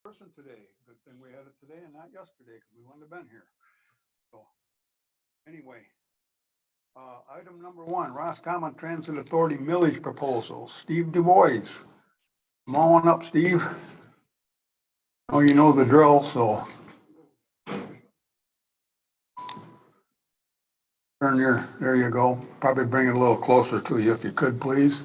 person today. Good thing we had it today and not yesterday because we wouldn't have been here. So anyway, item number 1, Roscommon Transit Authority millage proposal. Steve Du Bois. Come on up, Steve. Oh, you know the drill, so there you go. Probably bring it a little closer to you if you could, please.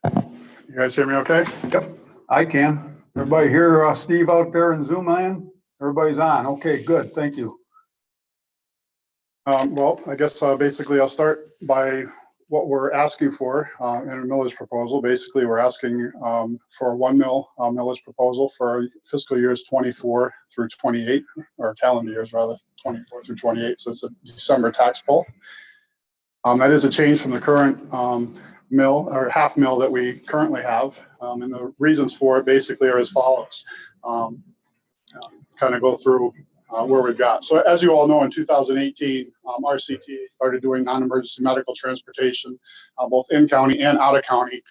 You guys hear me okay? Yep, I can. Everybody hear Steve out there in Zoom land? Everybody's on. Okay, good. Thank you. Well, I guess basically I'll start by what we're asking for in a millage proposal. Basically, we're asking for a 1 mil millage proposal for fiscal years 24 through 28, or calendar years rather, 24 through 28. So it's a December tax bill. That is a change from the current mill or half mill that we currently have. And the reasons for it basically are as follows. Kind of go through where we've got. So as you all know, in 2018, RCT started doing non-emergency medical transportation, both in county and out of county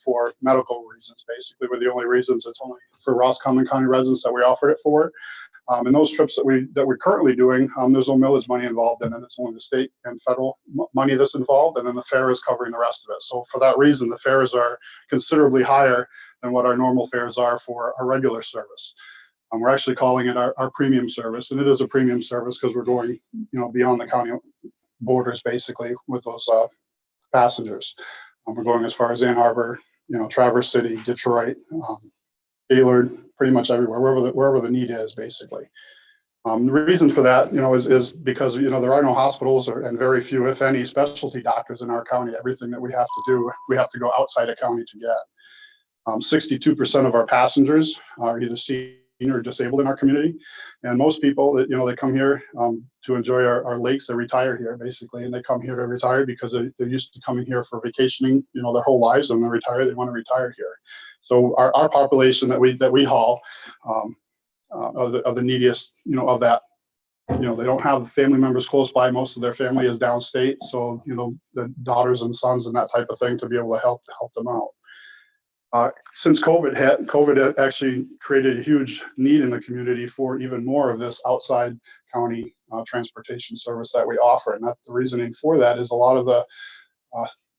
for medical reasons. Basically, were the only reasons. It's only for Roscommon County residents that we offered it for. And those trips that we're currently doing, there's no millage money involved in it. It's only the state and federal money that's involved, and then the fare is covering the rest of it. So for that reason, the fares are considerably higher than what our normal fares are for our regular service. We're actually calling it our premium service, and it is a premium service because we're going, beyond the county borders basically with those passengers. We're going as far as Ann Arbor, Traverse City, Detroit, Gaylord, pretty much everywhere, wherever the need is, basically. The reason for that, is because there are no hospitals and very few, if any, specialty doctors in our county. Everything that we have to do, we have to go outside of county to get. 62% of our passengers are either senior or disabled in our community, and most people that they come here to enjoy our lakes. They retire here basically, and they come here to retire because they're used to coming here for vacationing, their whole lives, and when they retire, they want to retire here. So our population that we haul of the neediest, of that, they don't have family members close by. Most of their family is downstate, so the daughters and sons and that type of thing to be able to help them out. Since COVID hit, COVID actually created a huge need in the community for even more of this outside county transportation service that we offer. And the reasoning for that is a lot of the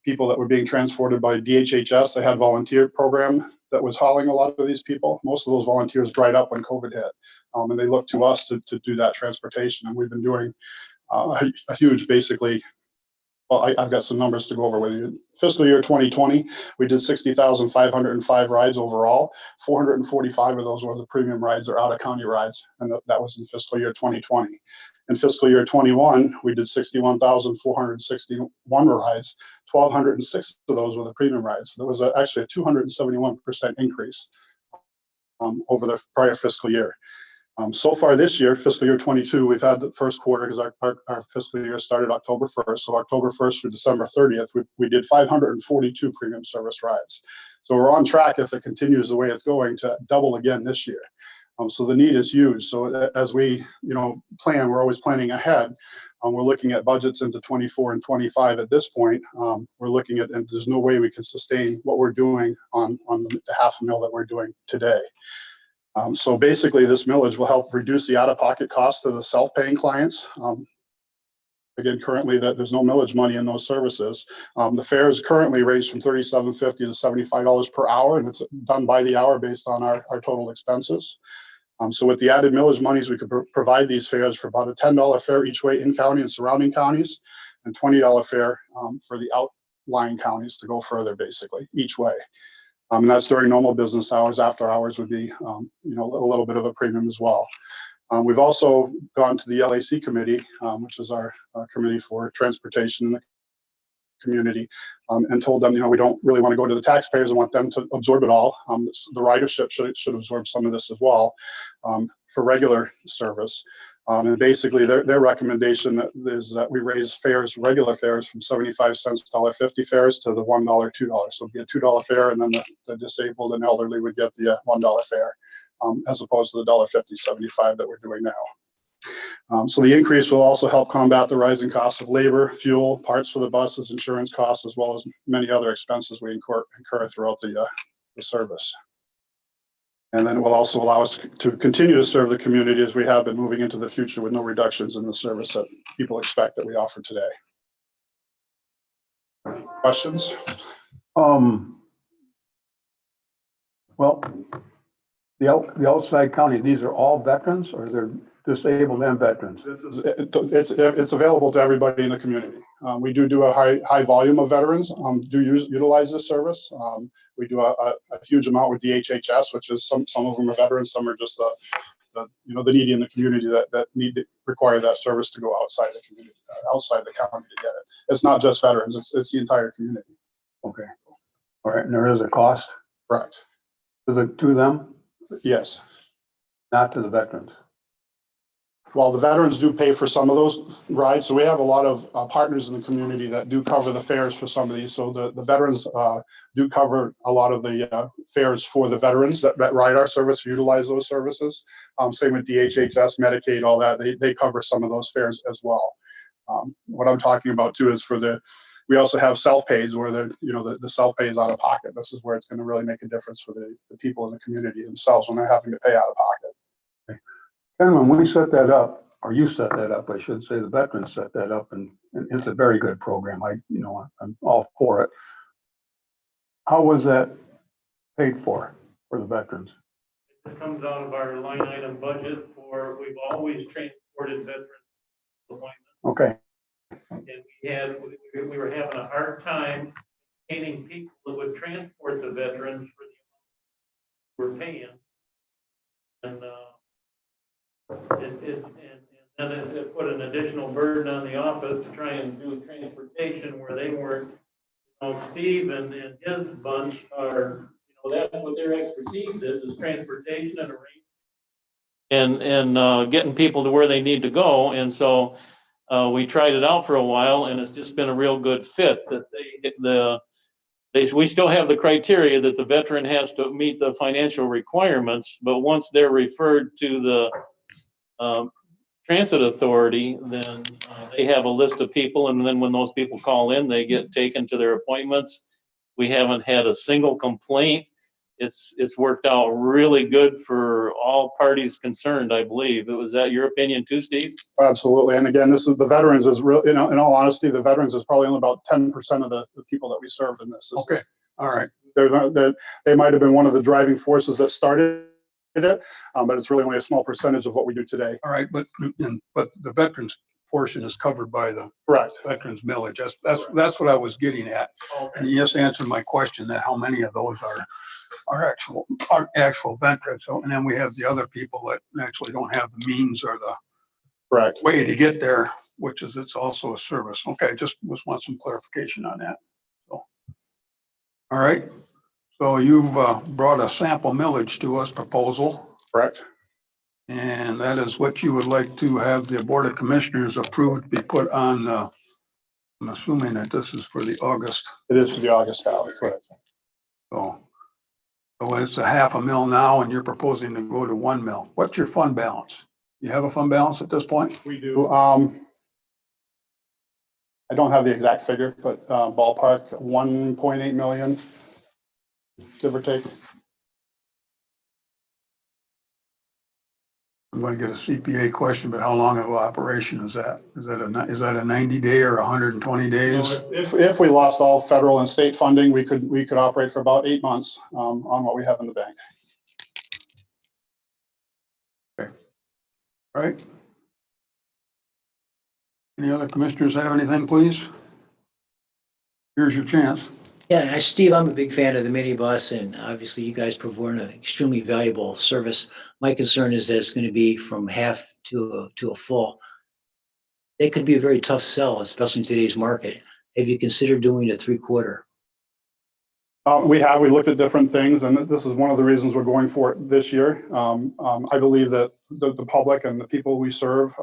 people that were being transported by DHHS, they had volunteer program that was hauling a lot of these people. Most of those volunteers dried up when COVID hit, and they looked to us to do that transportation. And we've been doing a huge, basically, well, I've got some numbers to go over with you. Fiscal year 2020, we did 60,505 rides overall. 445 of those were the premium rides or out-of-county rides, and that was in fiscal year 2020. In fiscal year 21, we did 61,461 rides. 1,206 of those were the premium rides. There was actually a 271% increase over the prior fiscal year. So far this year, fiscal year 22, we've had the first quarter because our fiscal year started October 1st. So October 1st through December 30th, we did 542 premium service rides. So we're on track, if it continues the way it's going, to double again this year. So the need is huge. So as we plan, we're always planning ahead. We're looking at budgets into 24 and 25 at this point. We're looking at, and there's no way we can sustain what we're doing on the half a mil that we're doing today. So basically, this millage will help reduce the out-of-pocket cost to the self-paying clients. Again, currently there's no millage money in those services. The fares currently range from $37.50 to $75 per hour, and it's done by the hour based on our total expenses. So with the added millage monies, we could provide these fares for about a $10 fare each way in county and surrounding counties, and $20 fare for the outlying counties to go further, basically, each way. And that's during normal business hours. After hours would be, a little bit of a premium as well. We've also gone to the LAC committee, which is our committee for transportation in the community, and told them, we don't really want to go to the taxpayers and want them to absorb it all. The ridership should absorb some of this as well for regular service. And basically their recommendation is that we raise fares, regular fares, from 75 cents to $1.50 fares to the $1, $2. So it'd be a $2 fare, and then the disabled and elderly would get the $1 fare, as opposed to the $1.50-75 that we're doing now. So the increase will also help combat the rising costs of labor, fuel, parts for the buses, insurance costs, as well as many other expenses we incur throughout the service. And then it will also allow us to continue to serve the community as we have been moving into the future with no reductions in the service that people expect that we offer today. Questions? Well, the outside county, these are all veterans, or they're disabled and veterans? It's available to everybody in the community. We do a high volume of veterans utilize this service. We do a huge amount with DHHS, which is some of them are veterans, some are just the needy in the community that require that service to go outside the community, outside the county to get it. It's not just veterans; it's the entire community. Okay. All right, and there is a cost. Correct. To them? Yes. Not to the veterans. Well, the veterans do pay for some of those rides, so we have a lot of partners in the community that do cover the fares for some of these. So the veterans do cover a lot of the fares for the veterans that ride our service, utilize those services. Same with DHHS, Medicaid, all that. They cover some of those fares as well. What I'm talking about too is we also have self-pays where the self-pay is out of pocket. This is where it's going to really make a difference for the people in the community themselves when they're having to pay out of pocket. And when we set that up, or you set that up, I should say, the veterans set that up, and it's a very good program. I'm all for it. How was that paid for the veterans? This comes out of our line item budget we've always transported veterans appointments. Okay. And we were having a hard time gaining people that would transport the veterans for the amount we're paying. And it put an additional burden on the office to try and do transportation where they weren't. Steve and his bunch are, that's what their expertise is transportation and getting people to where they need to go. And so we tried it out for a while, and it's just been a real good fit. That we still have the criteria that the veteran has to meet the financial requirements, but once they're referred to the transit authority, then they have a list of people, and then when those people call in, they get taken to their appointments. We haven't had a single complaint. It's worked out really good for all parties concerned, I believe. Was that your opinion too, Steve? Absolutely. And again, this is the veterans is real, in all honesty, the veterans is probably only about 10% of the people that we served in this. Okay. All right. They might have been one of the driving forces that started it, but it's really only a small percentage of what we do today. All right, but the veterans portion is covered by the Correct. veterans millage. That's what I was getting at. Okay. And you just answered my question that how many of those are actual veterans. So, and then we have the other people that actually don't have the means or the Correct. way to get there, which is it's also a service. Okay, just want some clarification on that. So, all right. So you've brought a sample millage to us proposal. Correct. And that is what you would like to have the Board of Commissioners approved to be put on, I'm assuming that this is for the August. It is for the August ballot. Correct. So it's a $500,000 now, and you're proposing to go to $1 million. What's your fund balance? You have a fund balance at this point? We do. I don't have the exact figure, but ballpark 1.8 million, give or take. I'm going to get a CPA question, but how long of operation is that? Is that a 90-day or 120 days? If we lost all federal and state funding, we could operate for about 8 months on what we have in the bank. Okay. All right. Any other commissioners have anything, please? Here's your chance. Yeah, Steve, I'm a big fan of the minibus, and obviously you guys provide an extremely valuable service. My concern is that it's going to be from half to a full. It could be a very tough sell, especially in today's market. Have you considered doing a 3/4? We looked at different things, and this is one of the reasons we're going for it this year. I believe that the public and the people we serve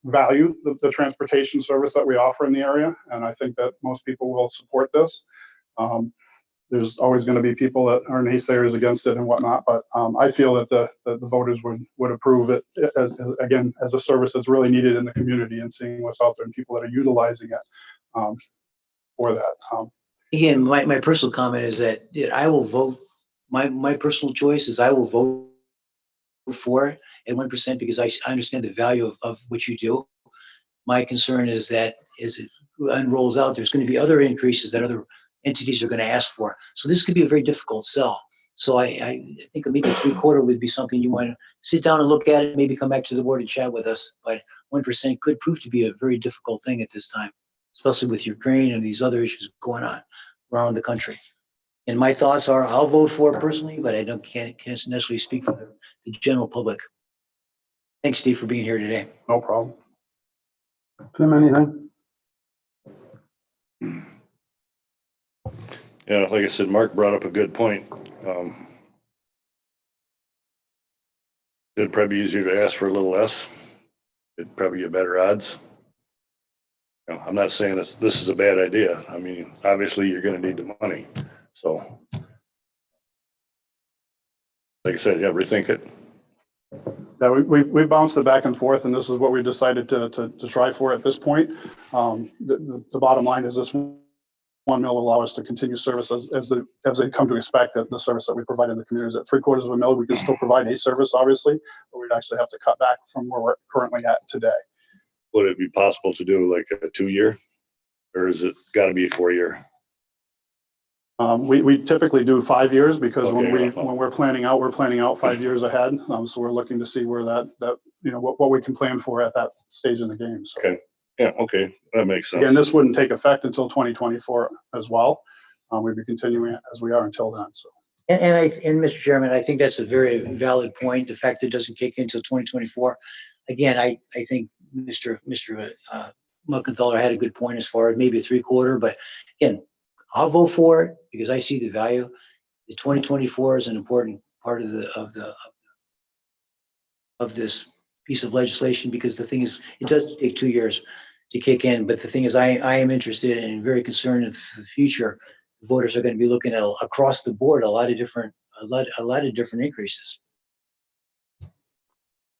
value the transportation service that we offer in the area, and I think that most people will support this. There's always going to be people that are naysayers against it and whatnot, but I feel that the voters would approve it as a service that's really needed in the community, and seeing what's out there and people that are utilizing it for that. Again, my personal comment is that I will vote my personal choice is I will vote for it at 1% because I understand the value of what you do. My concern is that as it unrolls out, there's going to be other increases that other entities are going to ask for. So this could be a very difficult sell. So I think maybe 3/4 would be something you want to sit down and look at it, maybe come back to the board and chat with us. But 1% could prove to be a very difficult thing at this time, especially with Ukraine and these other issues going on around the country. And my thoughts are, I'll vote for it personally, but I can't necessarily speak for the general public. Thanks, Steve, for being here today. No problem. Tim, anything? Yeah, like I said, Mark brought up a good point. It'd probably be easier to ask for a little less. It'd probably get better odds. You know, I'm not saying this is a bad idea. I mean, obviously you're gonna need the money. So, like I said, yeah, rethink it. Yeah, we bounced it back and forth, and this is what we decided to try for at this point. The bottom line is this 1 mil will allow us to continue service as they come to expect that the service that we provide in the communities. At 3/4 of a mil, we can still provide a service, obviously, but we'd actually have to cut back from where we're currently at today. Would it be possible to do like a 2-year? Or is it gotta be a 4-year? We typically do 5 years because Okay, when we're planning out 5 years ahead. So we're looking to see where that what we can plan for at that stage in the game. So. Okay. Yeah, okay, that makes sense. Again, this wouldn't take effect until 2024 as well. We'd be continuing as we are until then. So. And Mr. Chairman, I think that's a very valid point. The fact that it doesn't kick in until 2024. Again, I think Mr. Muckenthaler had a good point as far as maybe a 3/4, but again, I'll vote for it because I see the value. The 2024 is an important part of this piece of legislation because the thing is, it does take 2 years to kick in. But the thing is, I am interested and very concerned in the future. Voters are going to be looking at across the board a lot of different increases.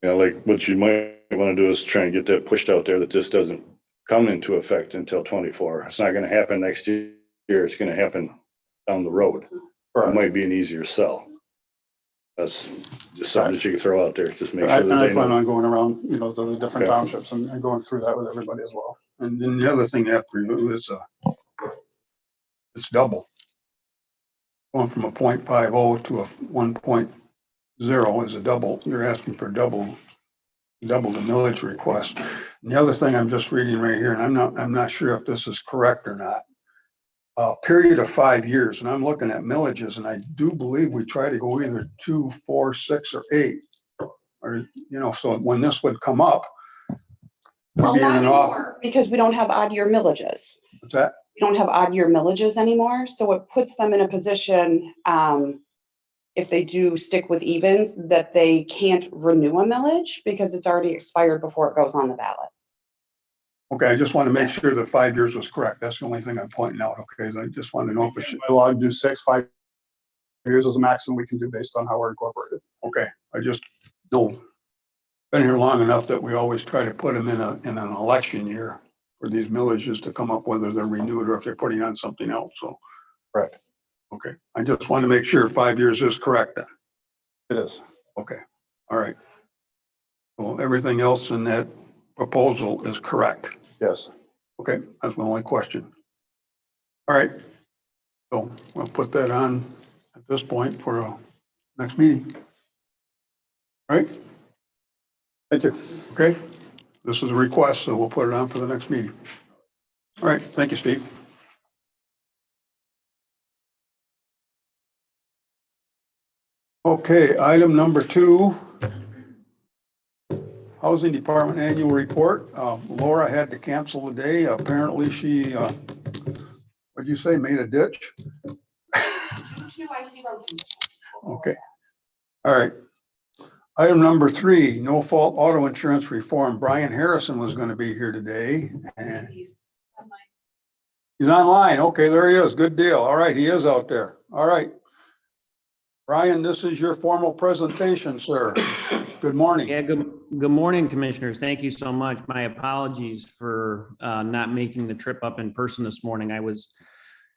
Yeah, like what you might want to do is try and get that pushed out there that this doesn't come into effect until 24. It's not going to happen next year. It's going to happen down the road. Right. It might be an easier sell. That's just something that you can throw out there. Just make sure I that they plan know. on going around, the different Okay. townships and going through that with everybody as well. And then the other thing after you is, it's double. Going from a 0.50 to a 1.0 is a double. You're asking for double the millage request. And the other thing I'm just reading right here, and I'm not sure if this is correct or not. Period of 5 years, and I'm looking at millages, and I do believe we try to go either 2, 4, 6, or 8, or so when this would come up. Well, we'd be in not an off- anymore, because we don't have odd year millages. What's that? We don't have odd year millages anymore, so it puts them in a position, if they do stick with evens, that they can't renew a millage because it's already expired before it goes on the ballot. Okay, I just want to make sure that 5 years was correct. That's the only thing I'm pointing out. Okay, I just wanted to know if it should. By law, do 5 years is the maximum we can do based on how we're incorporated. Okay, I just know, been here long enough that we always try to put them in an election year for these millages to come up, whether they're renewed or if they're putting on something else, so. Right. Okay, I just want to make sure 5 years is correct then. It is. Okay, all right. Well, everything else in that proposal is correct. Yes. Okay, that's my only question. All right, so we'll put that on at this point for a next meeting. All right, Thank you. okay, this is a request, so we'll put it on for the next meeting. All right, thank you, Steve. Okay, item number 2. Housing Department Annual Report. Laura had to cancel the day. Apparently she, what'd you say, made a ditch? Okay, all right. Item number 3, no fault auto insurance reform. Brian Harrison was going to be here today. And he's online. Okay, there he is. Good deal. All right, he is out there. All right. Brian, this is your formal presentation, sir. Good morning. Yeah, good morning, commissioners. Thank you so much. My apologies for not making the trip up in person this morning. I was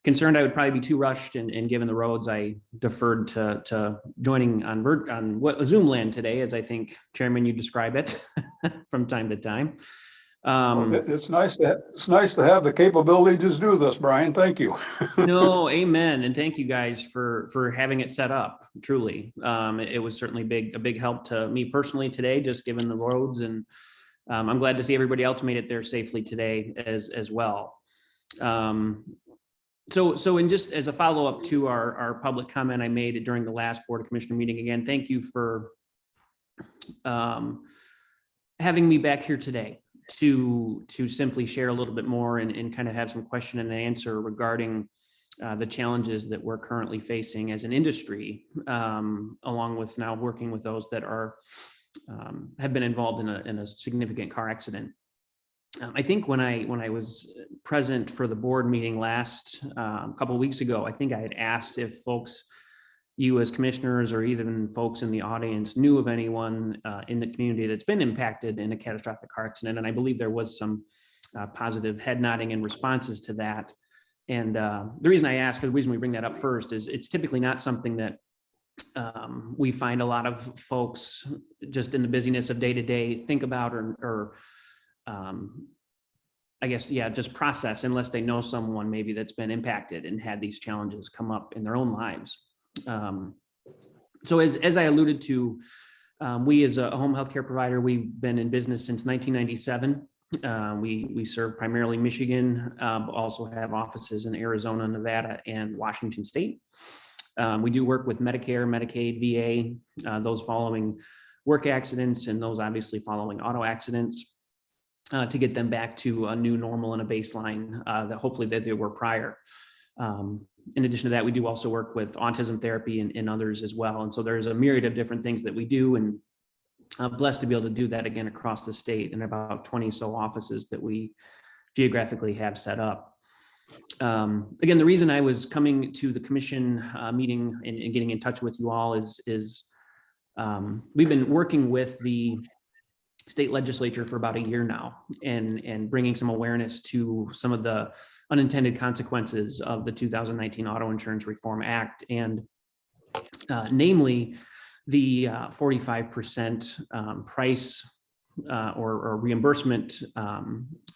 concerned I would probably be too rushed, and given the roads, I deferred to joining on Zoom land today, as I think, Chairman, you describe it from time to time. Well, it's nice to have the capability to do this, Brian. Thank you. No, amen. And thank you guys for having it set up. Truly. It was certainly a big help to me personally today, just given the roads, and I'm glad to see everybody else made it there safely today as well. So and just as a follow-up to our public comment I made during the last Board of Commissioner meeting, again, thank you for having me back here today to simply share a little bit more and kind of have some question and answer regarding the challenges that we're currently facing as an industry, along with now working with those that have been involved in a significant car accident. I think when I was present for the board meeting last couple of weeks ago, I think I had asked if folks, you as commissioners or even folks in the audience, knew of anyone in the community that's been impacted in a catastrophic car accident. And I believe there was some positive head nodding and responses to that. And the reason I ask, or the reason we bring that up first, is it's typically not something that we find a lot of folks just in the busyness of day to day think about or I guess, yeah, just process unless they know someone maybe that's been impacted and had these challenges come up in their own lives. So as I alluded to, we as a home health care provider, we've been in business since 1997. We serve primarily Michigan, but also have offices in Arizona, Nevada, and Washington State. We do work with Medicare, Medicaid, VA, those following work accidents and those obviously following auto accidents, to get them back to a new normal and a baseline that hopefully that they were prior. In addition to that, we do also work with autism therapy and others as well. And so there's a myriad of different things that we do, and I'm blessed to be able to do that again across the state in about 20 so offices that we geographically have set up. Again, the reason I was coming to the commission meeting and getting in touch with you all is we've been working with the state legislature for about a year now and bringing some awareness to some of the unintended consequences of the 2019 Auto Insurance Reform Act, and namely the 45% price or reimbursement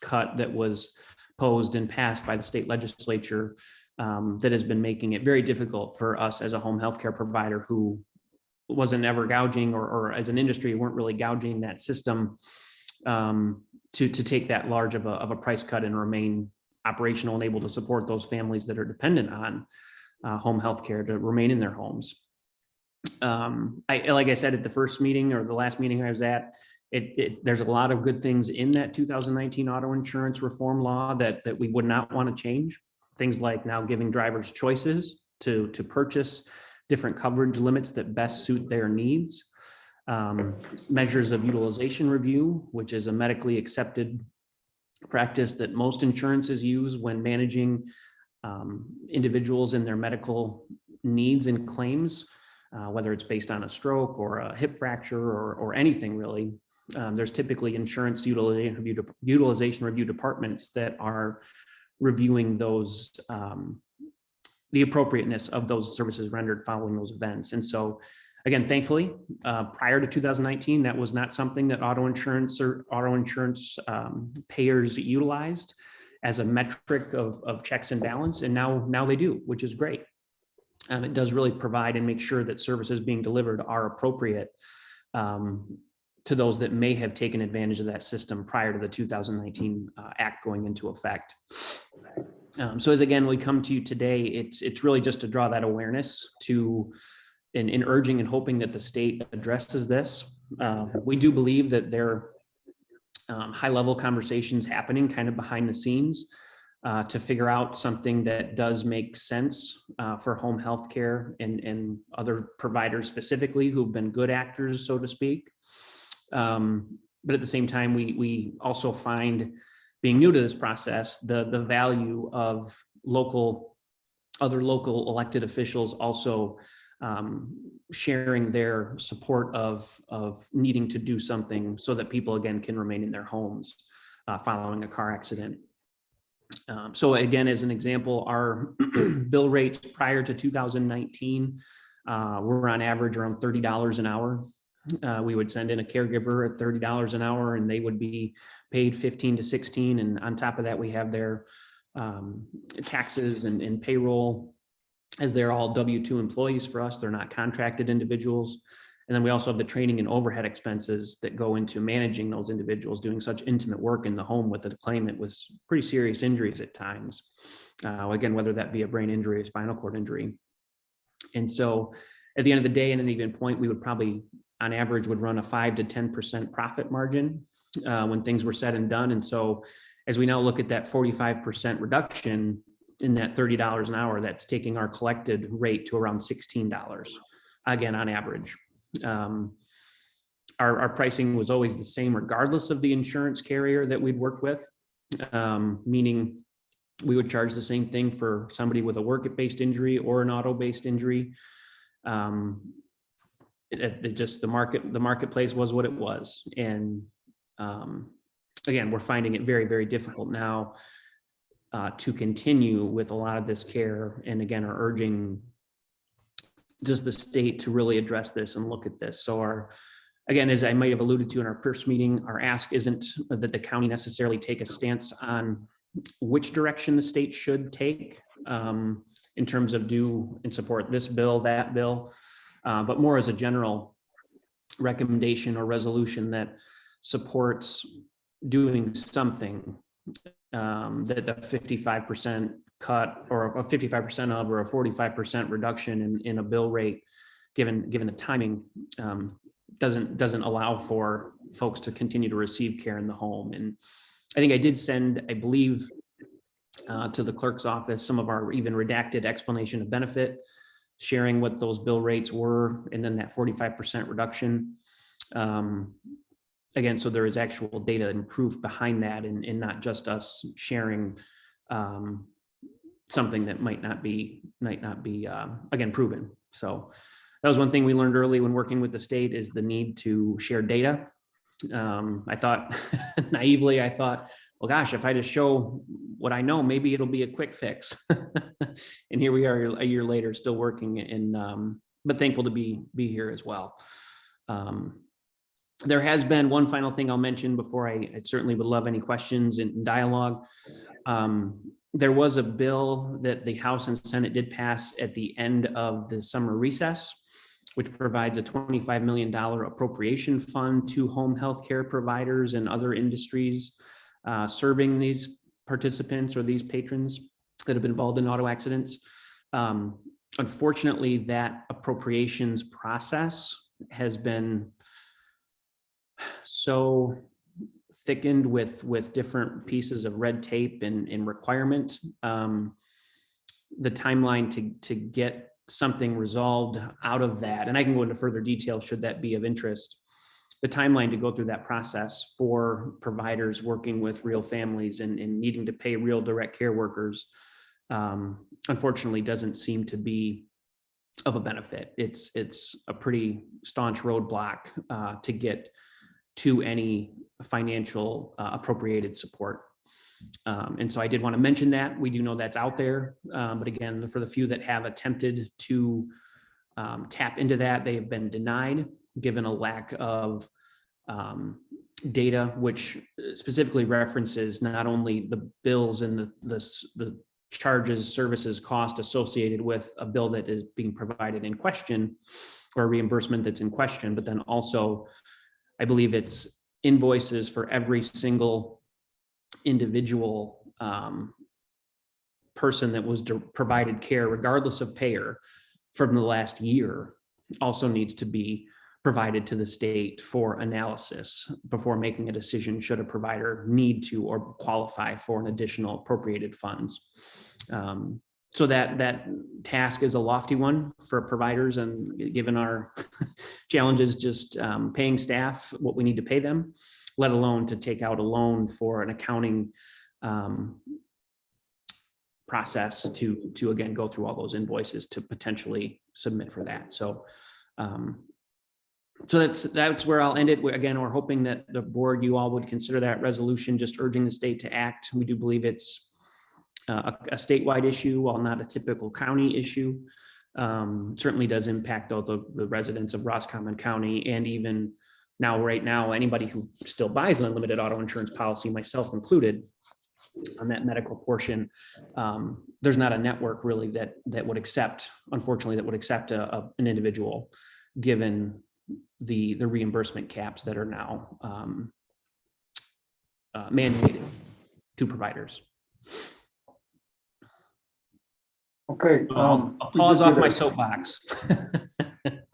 cut that was posed and passed by the state legislature that has been making it very difficult for us as a home healthcare provider who wasn't ever gouging or as an industry weren't really gouging that system to take that large of a price cut and remain operational and able to support those families that are dependent on home health care to remain in their homes. Like I said at the first meeting or the last meeting I was at, there's a lot of good things in that 2019 auto insurance reform law that we would not want to change. Things like now giving drivers choices to purchase different coverage limits that best suit their needs. Measures of utilization review, which is a medically accepted practice that most insurances use when managing individuals in their medical needs and claims, whether it's based on a stroke or a hip fracture or anything really. There's typically insurance utilization review departments that are reviewing those the appropriateness of those services rendered following those events. And so again, thankfully, prior to 2019, that was not something that auto insurance payers utilized as a metric of checks and balance. And now they do, which is great. It does really provide and make sure that services being delivered are appropriate to those that may have taken advantage of that system prior to the 2019 act going into effect. So as again, we come to you today, it's really just to draw that awareness to in urging and hoping that the state addresses this. We do believe that there are high-level conversations happening kind of behind the scenes to figure out something that does make sense for home health care and other providers specifically who've been good actors, so to speak. But at the same time, we also find, being new to this process, the value of other local elected officials also sharing their support of needing to do something so that people again can remain in their homes following a car accident. So again, as an example, our bill rates prior to 2019 were on average around $30 an hour. We would send in a caregiver at $30 an hour and they would be paid 15 to 16. And on top of that, we have their taxes and payroll, as they're all W-2 employees for us. They're not contracted individuals. And then we also have the training and overhead expenses that go into managing those individuals doing such intimate work in the home with the claimant with pretty serious injuries at times. Again, whether that be a brain injury or spinal cord injury. And so at the end of the day, at any given point, we would probably, on average, would run a 5 to 10% profit margin when things were said and done. And so as we now look at that 45% reduction in that $30 an hour, that's taking our collected rate to around $16, again, on average. Our pricing was always the same regardless of the insurance carrier that we'd work with, meaning we would charge the same thing for somebody with a work-based injury or an auto-based injury. Just the marketplace was what it was. And again, we're finding it very, very difficult now to continue with a lot of this care. And again, are urging just the state to really address this and look at this. So again, as I might have alluded to in our first meeting, our ask isn't that the county necessarily take a stance on which direction the state should take in terms of do and support this bill, that bill, but more as a general recommendation or resolution that supports doing something that the 55% cut or a 55% of or a 45% reduction in a bill rate, given the timing, doesn't allow for folks to continue to receive care in the home. And I think I did send, I believe, to the clerk's office some of our even redacted explanation of benefit, sharing what those bill rates were, and then that 45% reduction. Again, so there is actual data and proof behind that, and not just us sharing something that might not be again proven. So that was one thing we learned early when working with the state, is the need to share data. I thought naively, well, gosh, if I just show what I know, maybe it'll be a quick fix. And here we are a year later, still working, and but thankful to be here as well. There has been one final thing I'll mention before I certainly would love any questions and dialogue. There was a bill that the House and Senate did pass at the end of the summer recess, which provides a $25 million appropriation fund to home health care providers and other industries serving these participants or these patrons that have been involved in auto accidents. Unfortunately, that appropriations process has been so thickened with different pieces of red tape and requirement. The timeline to get something resolved out of that, and I can go into further detail should that be of interest, the timeline to go through that process for providers working with real families and needing to pay real direct care workers, unfortunately doesn't seem to be of a benefit. It's a pretty staunch roadblock to get to any financial appropriated support. And so I did want to mention that. We do know that's out there, but again, for the few that have attempted to tap into that, they have been denied, given a lack of data, which specifically references not only the bills and the charges, services, cost associated with a bill that is being provided in question, or a reimbursement that's in question, but then also, I believe it's invoices for every single individual person that was provided care, regardless of payer, from the last year, also needs to be provided to the state for analysis before making a decision should a provider need to or qualify for an additional appropriated funds. So that task is a lofty one for providers, and given our challenges just paying staff what we need to pay them, let alone to take out a loan for an accounting process to again go through all those invoices to potentially submit for that. So so that's where I'll end it. Again, we're hoping that the board, you all would consider that resolution, just urging the state to act. We do believe it's a statewide issue, while not a typical county issue. Certainly does impact all the residents of Roscommon County, and even right now, anybody who still buys an unlimited auto insurance policy, myself included, on that medical portion. There's not a network really that would accept, unfortunately, that would accept an individual, given the reimbursement caps that are now mandated to providers. Okay. I'll we pause did off get my a- soapbox.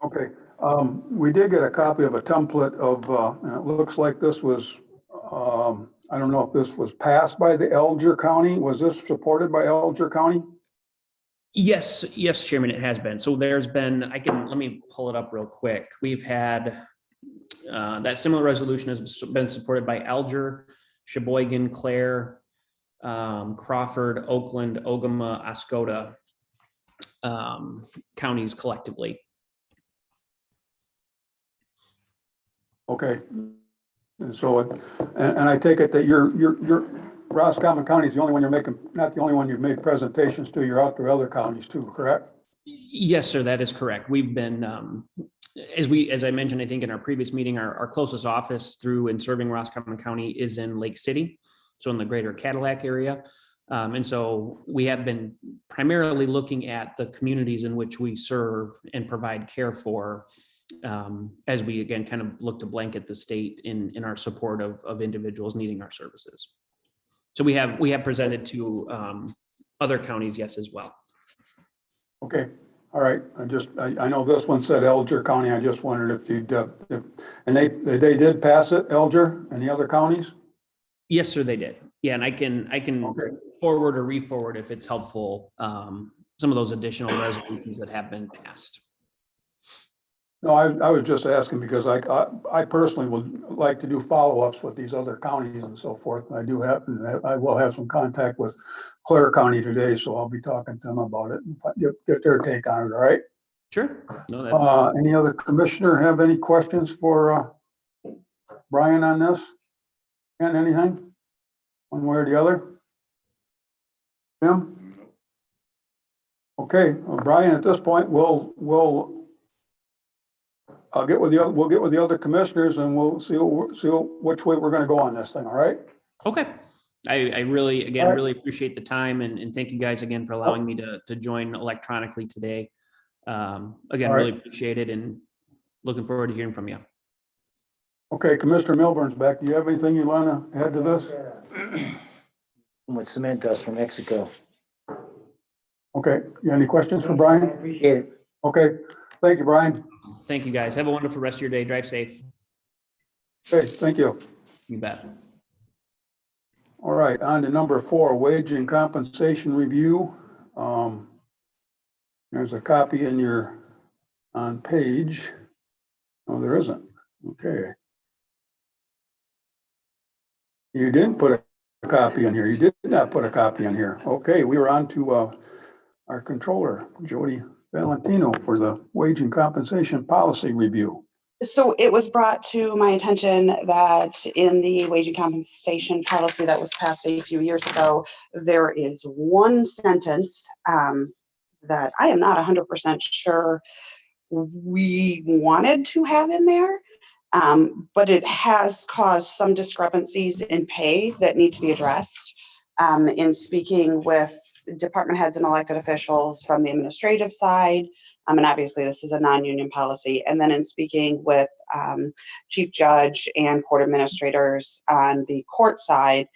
Okay, we did get a copy of a template of, and it looks like this was, I don't know if this was passed by the Alger County. Was this supported by Alger County? Yes, Chairman, it has been. So there's been, let me pull it up real quick. We've had, that similar resolution has been supported by Alger, Sheboygan, Clare, Crawford, Oakland, Ogama, Oscoda counties collectively. Okay. And so, and I take it that your Roscommon County is the only one you're making, not the only one you've made presentations to. You're out to other counties too, correct? Yes, sir, that is correct. We've been, as I mentioned, I think in our previous meeting, our closest office through and serving Roscommon County is in Lake City, so in the greater Cadillac area. And so we have been primarily looking at the communities in which we serve and provide care for, as we again kind of look to blanket the state in our support of individuals needing our services. So we have presented to other counties, yes, as well. Okay, all right. I know this one said Alger County. I just wondered if you'd, and they did pass it, Alger, and the other counties? Yes, sir, they did. Yeah, and I can Okay. forward or re-forward if it's helpful, some of those additional resolutions that have been passed. No, I was just asking because I personally would like to do follow-ups with these other counties and so forth. I will have some contact with Clare County today, so I'll be talking to them about it and get their take on it, all right? Sure. No, Any other commissioner have any questions for Brian on this? And anything? One way or the other? Tim? Okay, well, Brian, at this point, we'll get with the other commissioners and we'll see which way we're gonna go on this thing, all right? okay. I really, again, All right. really appreciate the time and thank you guys again for allowing me to join electronically today. Again, All right. really appreciate it and looking forward to hearing from you. Okay, Commissioner Milburn's back. Do you have anything you wanna add to this? With cement dust from Mexico. Okay, you have any questions for Brian? Appreciate it. Okay, thank you, Brian. Thank you, guys. Have a wonderful rest of your day. Drive safe. Okay, thank you. You bet. All right, on to number 4, wage and compensation review. There's a copy on page. Oh, there isn't. Okay. You didn't put a copy in here. You did not put a copy in here. Okay, we were on to our controller, Jody Valentino, for the wage and compensation policy review. So it was brought to my attention that in the wage and compensation policy that was passed a few years ago, there is one sentence that I am not 100% sure we wanted to have in there, but it has caused some discrepancies in pay that need to be addressed. In speaking with department heads and elected officials from the administrative side, and obviously this is a non-union policy, and then in speaking with chief judge and court administrators on the court side,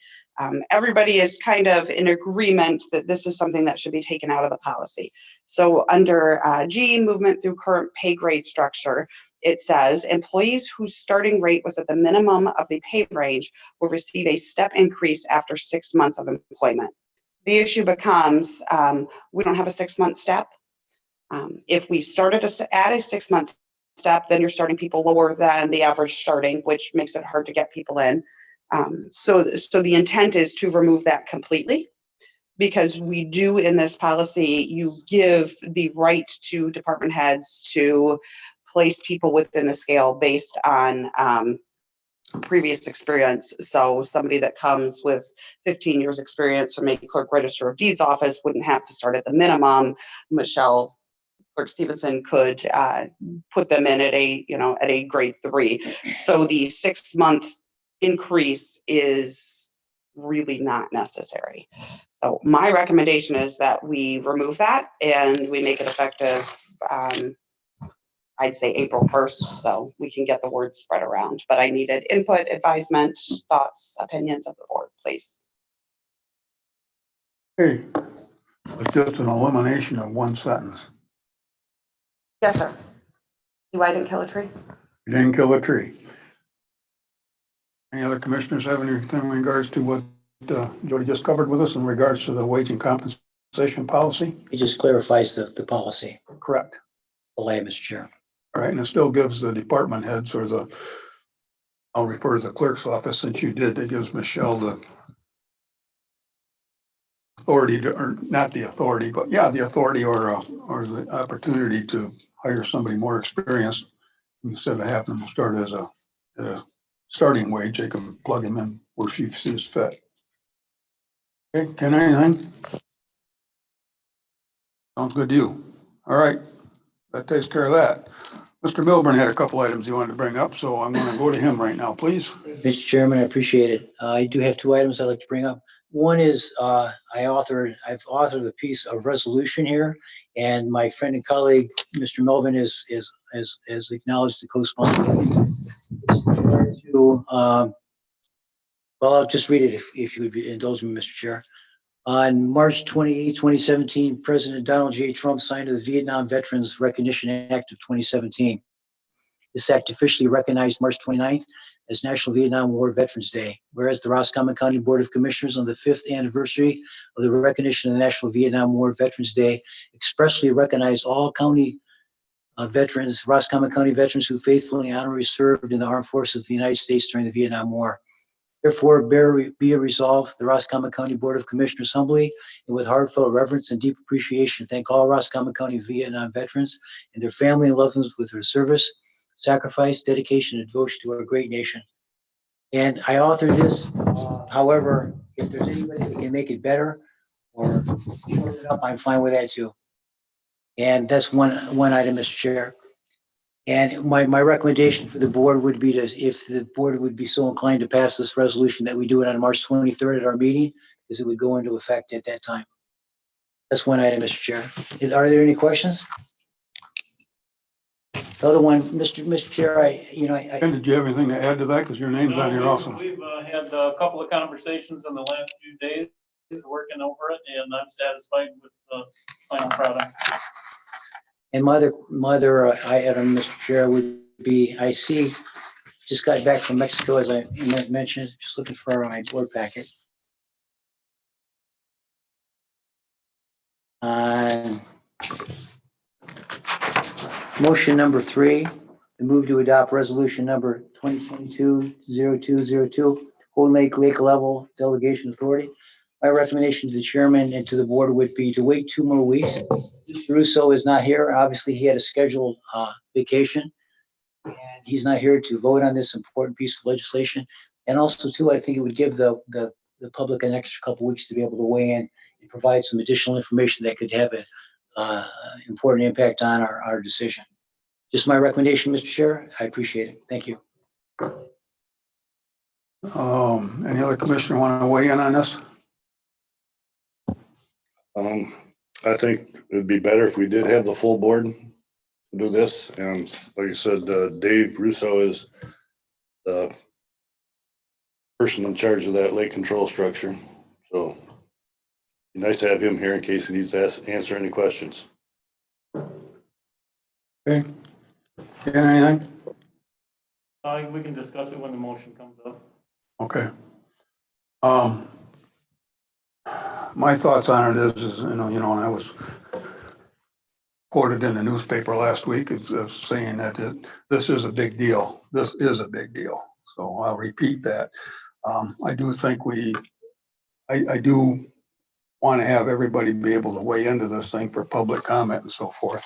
everybody is kind of in agreement that this is something that should be taken out of the policy. So under G, movement through current pay grade structure, it says employees whose starting rate was at the minimum of the pay range will receive a step increase after 6 months of employment. The issue becomes, we don't have a 6-month step. If we started at a 6-month step, then you're starting people lower than the average starting, which makes it hard to get people in. So the intent is to remove that completely, because we do in this policy, you give the right to department heads to place people within the scale based on previous experience. So somebody that comes with 15 years experience from a clerk register of deeds office wouldn't have to start at the minimum. Michelle Clerk Stevenson could put them in at a, at a grade 3. So the 6-month increase is really not necessary. So my recommendation is that we remove that and we make it effective, I'd say April 1st, so we can get the word spread around. But I needed input, advisement, thoughts, opinions of the board, please. Hey, it's just an elimination of one sentence. Yes, sir. I didn't kill a tree. You didn't kill a tree. Any other commissioners have anything in regards to what Jody just covered with us in regards to the wage and compensation policy? It just clarifies the policy. Correct. Belay, Mr. Chair. All right, and it still gives the department heads or I'll refer to the clerk's office since you did, it gives Michelle the authority to, or not the authority, but yeah, the authority or the opportunity to hire somebody more experienced instead of having them start at a starting wage. They can plug him in where she sees fit. Okay, Ken, anything? Sounds good to you. All right, that takes care of that. Mr. Milburn had a couple items he wanted to bring up, so I'm going to go to him right now, please. Mr. Chairman, I appreciate it. I do have 2 items I'd like to bring up. One is I've authored a piece of resolution here, and my friend and colleague, Mr. Melvin, has acknowledged the co-sponsor. Well, I'll just read it if you would indulge me, Mr. Chair. On March 28, 2017, President Donald J. Trump signed the Vietnam Veterans Recognition Act of 2017. This act officially recognized March 29th as National Vietnam War Veterans Day, whereas the Roscommon County Board of Commissioners on the 5th anniversary of the recognition of the National Vietnam War Veterans Day expressly recognized all county veterans, Roscommon County veterans who faithfully and honorably served in the armed forces of the United States during the Vietnam War. Therefore, be it resolved, the Roscommon County Board of Commissioners humbly and with heartfelt reverence and deep appreciation thank all Roscommon County Vietnam veterans and their family and loved ones with their service, sacrifice, dedication, and devotion to our great nation. And I authored this. However, if there's anybody that can make it better or shorten it up, I'm fine with that too. And that's one item, Mr. Chair. And my recommendation for the board would be if the board would be so inclined to pass this resolution, that we do it on March 23rd at our meeting, because it would go into effect at that time. That's one item, Mr. Chair. Are there any questions? The other one, Mr. Chair, Ken, did you have anything to add to that? Because your name's on here also. We've had a couple of conversations in the last few days, working over it, and I'm satisfied with the final product. And my other item, Mr. Chair, would be, I see, just got back from Mexico, as I mentioned, just looking for my board packet. Motion number 3, to move to adopt resolution number 2022-0202, Golden Lake level delegation authority. My recommendation to the chairman and to the board would be to wait 2 more weeks. Mr. Russo is not here. Obviously, he had a scheduled vacation, and he's not here to vote on this important piece of legislation. And also, too, I think it would give the public an extra couple weeks to be able to weigh in and provide some additional information that could have an important impact on our decision. Just my recommendation, Mr. Chair. I appreciate it. Thank you. Any other commissioner want to weigh in on this? I think it'd be better if we did have the full board to do this. And like I said, Dave Russo is the person in charge of that lake control structure. So it'd be nice to have him here in case he needs to answer any questions. Okay. Ken, anything? We can discuss it when the motion comes up. Okay. My thoughts on it is, and I was quoted in the newspaper last week as saying that this is a big deal. This is a big deal. So I'll repeat that. I do think I do want to have everybody be able to weigh into this thing for public comment and so forth.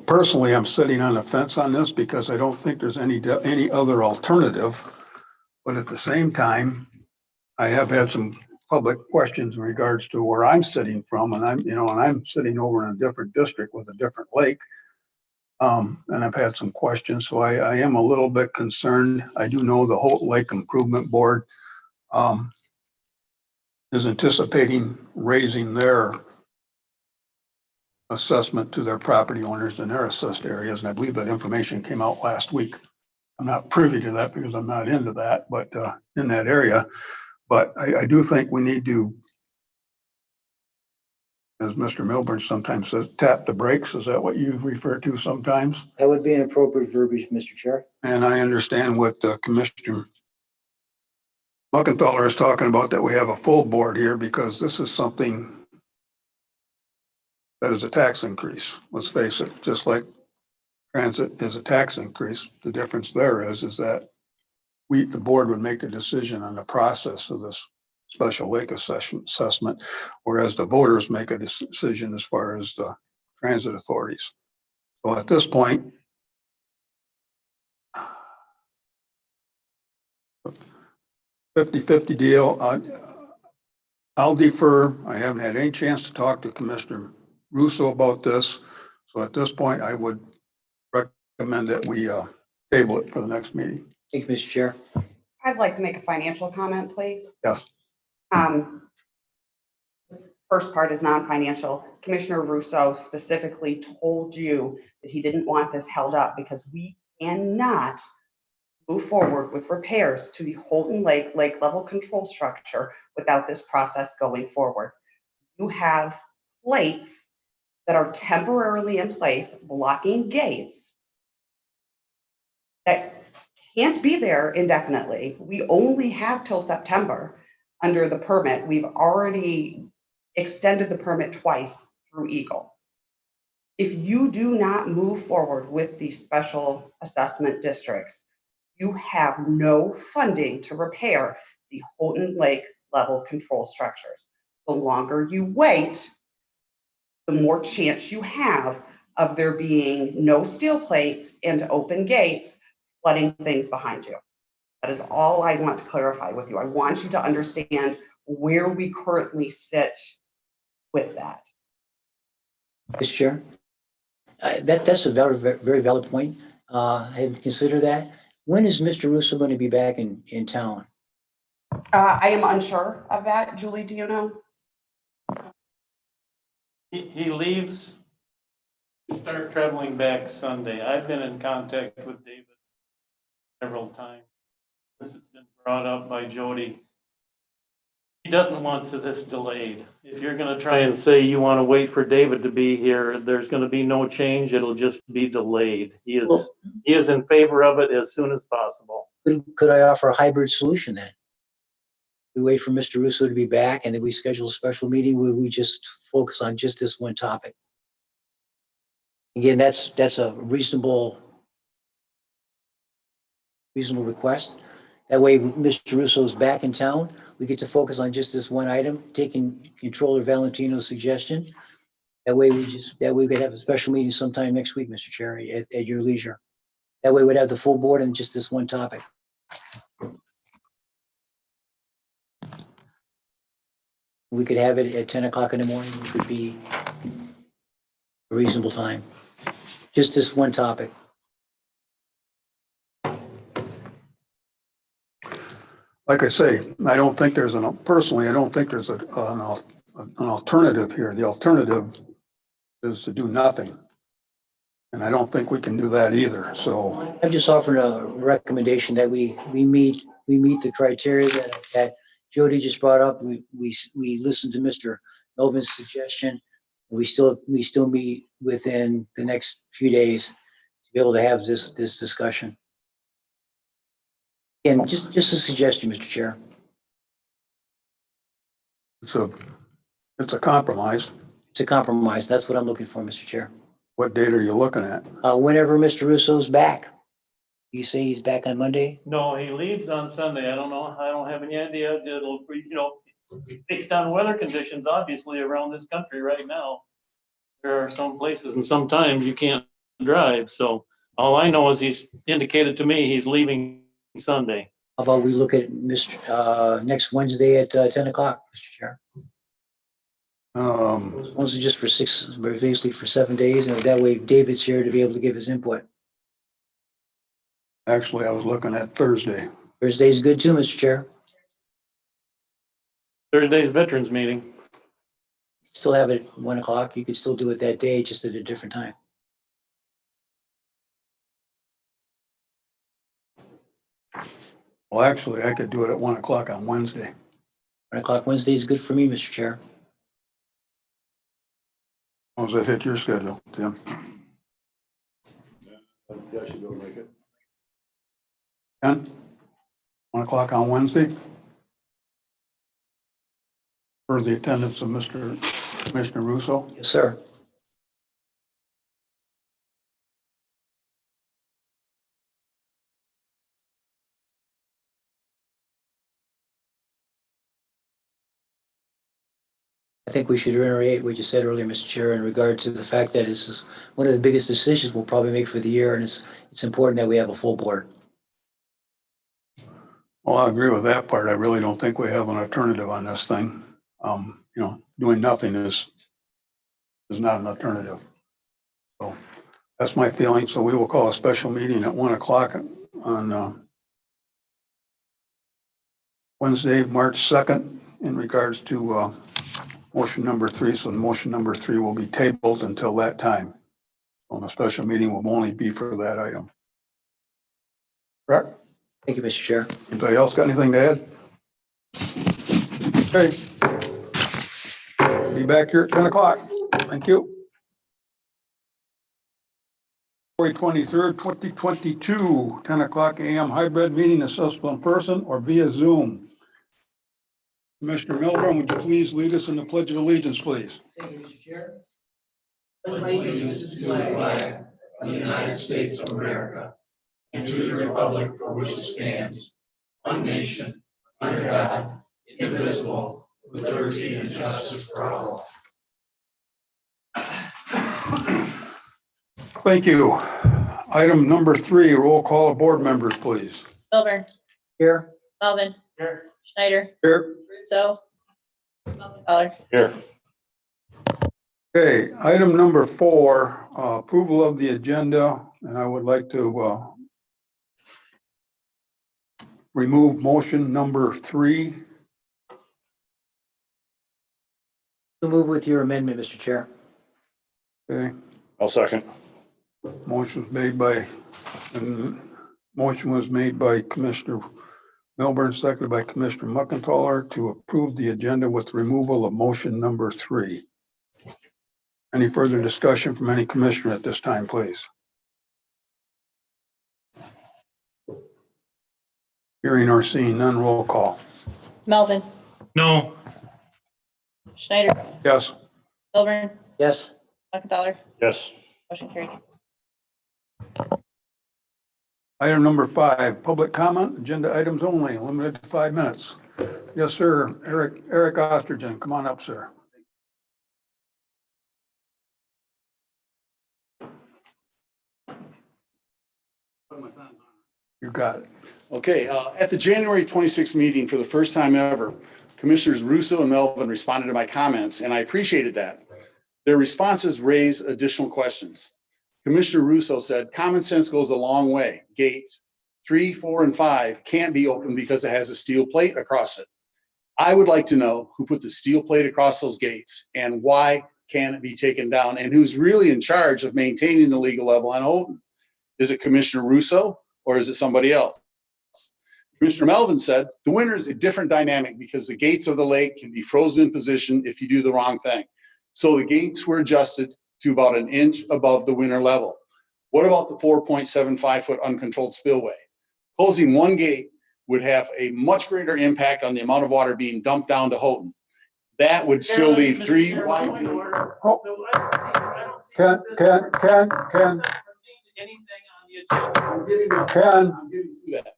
Personally, I'm sitting on the fence on this because I don't think there's any other alternative. But at the same time, I have had some public questions in regards to where I'm sitting from, and I'm sitting over in a different district with a different lake. And I've had some questions, so I am a little bit concerned. I do know the Holt Lake Improvement Board is anticipating raising their assessment to their property owners in their assessed areas, and I believe that information came out last week. I'm not privy to that because I'm not into that, but in that area. But I do think we need to, as Mr. Milburn sometimes says, tap the brakes. Is that what you refer to sometimes? That would be an appropriate verbiage, Mr. Chair. And I understand what Commissioner Muckenthaler is talking about, that we have a full board here because this is something that is a tax increase. Let's face it, just like transit is a tax increase. The difference there is that the board would make a decision on the process of this special lake assessment, whereas the voters make a decision as far as the transit authorities. So at this point, 50-50 deal. I'll defer. I haven't had any chance to talk to Commissioner Russo about this. So at this point, I would recommend that we table it for the next meeting. Thank you, Mr. Chair. I'd like to make a financial comment, please. Yes. First part is non-financial. Commissioner Russo specifically told you that he didn't want this held up because we cannot move forward with repairs to the Holton Lake level control structure without this process going forward. You have plates that are temporarily in place, blocking gates that can't be there indefinitely. We only have till September under the permit. We've already extended the permit twice through Eagle. If you do not move forward with these special assessment districts, you have no funding to repair the Holton Lake level control structures. The longer you wait, the more chance you have of there being no steel plates and open gates flooding things behind you. That is all I want to clarify with you. I want you to understand where we currently sit with that. Mr. Chair. That's a very valid point. I hadn't considered that. When is Mr. Russo going to be back in town? I am unsure of that. Julie, do you know? He leaves, start traveling back Sunday. I've been in contact with David several times. This has been brought up by Jody. He doesn't want this delayed. If you're gonna try and say you want to wait for David to be here, there's gonna be no change. It'll just be delayed. He is in favor of it as soon as possible. Could I offer a hybrid solution then? We wait for Mr. Russo to be back and then we schedule a special meeting where we just focus on just this one topic. Again, that's a reasonable request. That way, Mr. Russo's back in town. We get to focus on just this one item, taking Controller Valentino's suggestion. That way we could have a special meeting sometime next week, Mr. Chair, at your leisure. That way we'd have the full board on just this one topic. We could have it at 10 o'clock in the morning, which would be a reasonable time. Just this one topic. Like I say, I don't think there's an alternative here. The alternative is to do nothing. And I don't think we can do that either. So I'm just offering a recommendation that we meet the criteria that Jody just brought up. We listened to Mr. Melvin's suggestion. We still meet within the next few days to be able to have this discussion. And just a suggestion, Mr. Chair. it's a compromise. It's a compromise. That's what I'm looking for, Mr. Chair. What date are you looking at? Whenever Mr. Russo's back. You say he's back on Monday? No, he leaves on Sunday. I don't know. I don't have any idea. It'll, based on weather conditions, obviously around this country right now. There are some places and sometimes you can't drive, so all I know is he's indicated to me he's leaving Sunday. How about we look at next Wednesday at 10 o'clock, Mr. Chair? Also just for basically for 7 days, and that way David's here to be able to give his input. Actually, I was looking at Thursday. Thursday's good too, Mr. Chair. Thursday's veterans meeting. Still have it at 1 o'clock. You could still do it that day, just at a different time. Well, actually, I could do it at 1 o'clock on Wednesday. 1 o'clock Wednesday is good for me, Mr. Chair. How does that hit your schedule, Tim? I should go make it. 10? 1 o'clock on Wednesday? For the attendance of Commissioner Russo. Yes, sir. I think we should reiterate what you said earlier, Mr. Chair, in regard to the fact that this is one of the biggest decisions we'll probably make for the year, and it's important that we have a full board. Well, I agree with that part. I really don't think we have an alternative on this thing. Doing nothing is not an alternative. So that's my feeling. So we will call a special meeting at 1 o'clock on Wednesday, March 2nd, in regards to motion number 3. So the motion number 3 will be tabled until that time. On a special meeting will only be for that item. Correct? Thank you, Mr. Chair. Anybody else got anything to add? Okay. Be back here at 10 o'clock. Thank you. February 23rd, 2022, 10 o'clock a.m. hybrid meeting accessible in person or via Zoom. Commissioner Milburn, would you please lead us in the Pledge of Allegiance, please? Thank you, Mr. Chair. Allegiance to the flag of the United States of America and to the republic for which it stands, one nation, under God, indivisible, with liberty and justice for all. Thank you. Item number 3, roll call of board members, please. Milburn, Here. Melvin. Schneider, Here. Russo. Color. Here. Okay, item number 4, approval of the agenda, and I would like to remove motion number 3. We'll move with your amendment, Mr. Chair. Okay, I'll second. motion was made by Commissioner Milburn, seconded by Commissioner Muckenthaler to approve the agenda with removal of motion number 3. Any further discussion from any commissioner at this time, please? Hearing or seeing none, roll call. Melvin, No. Schneider, Yes. Milburn, Yes. Muckenthaler, Yes. motion carried. Item number 5, public comment, agenda items only, limited to 5 minutes. Yes, sir. Eric Ostergen, come on up, sir. You got it. Okay, at the January 26th meeting, for the first time ever, Commissioners Russo and Melvin responded to my comments, and I appreciated that. Their responses raise additional questions. Commissioner Russo said, common sense goes a long way. Gates 3, 4, and 5 can't be open because it has a steel plate across it. I would like to know who put the steel plate across those gates and why can it be taken down, and who's really in charge of maintaining the legal level on Houghton. Is it Commissioner Russo or is it somebody else? Commissioner Melvin said, the winter is a different dynamic because the gates of the lake can be frozen in position if you do the wrong thing. So the gates were adjusted to about an inch above the winter level. What about the 4.75 foot uncontrolled spillway? Closing one gate would have a much greater impact on the amount of water being dumped down to Houghton. That would still leave 3 wide. Ken, Anything on the agenda. I'm getting to that.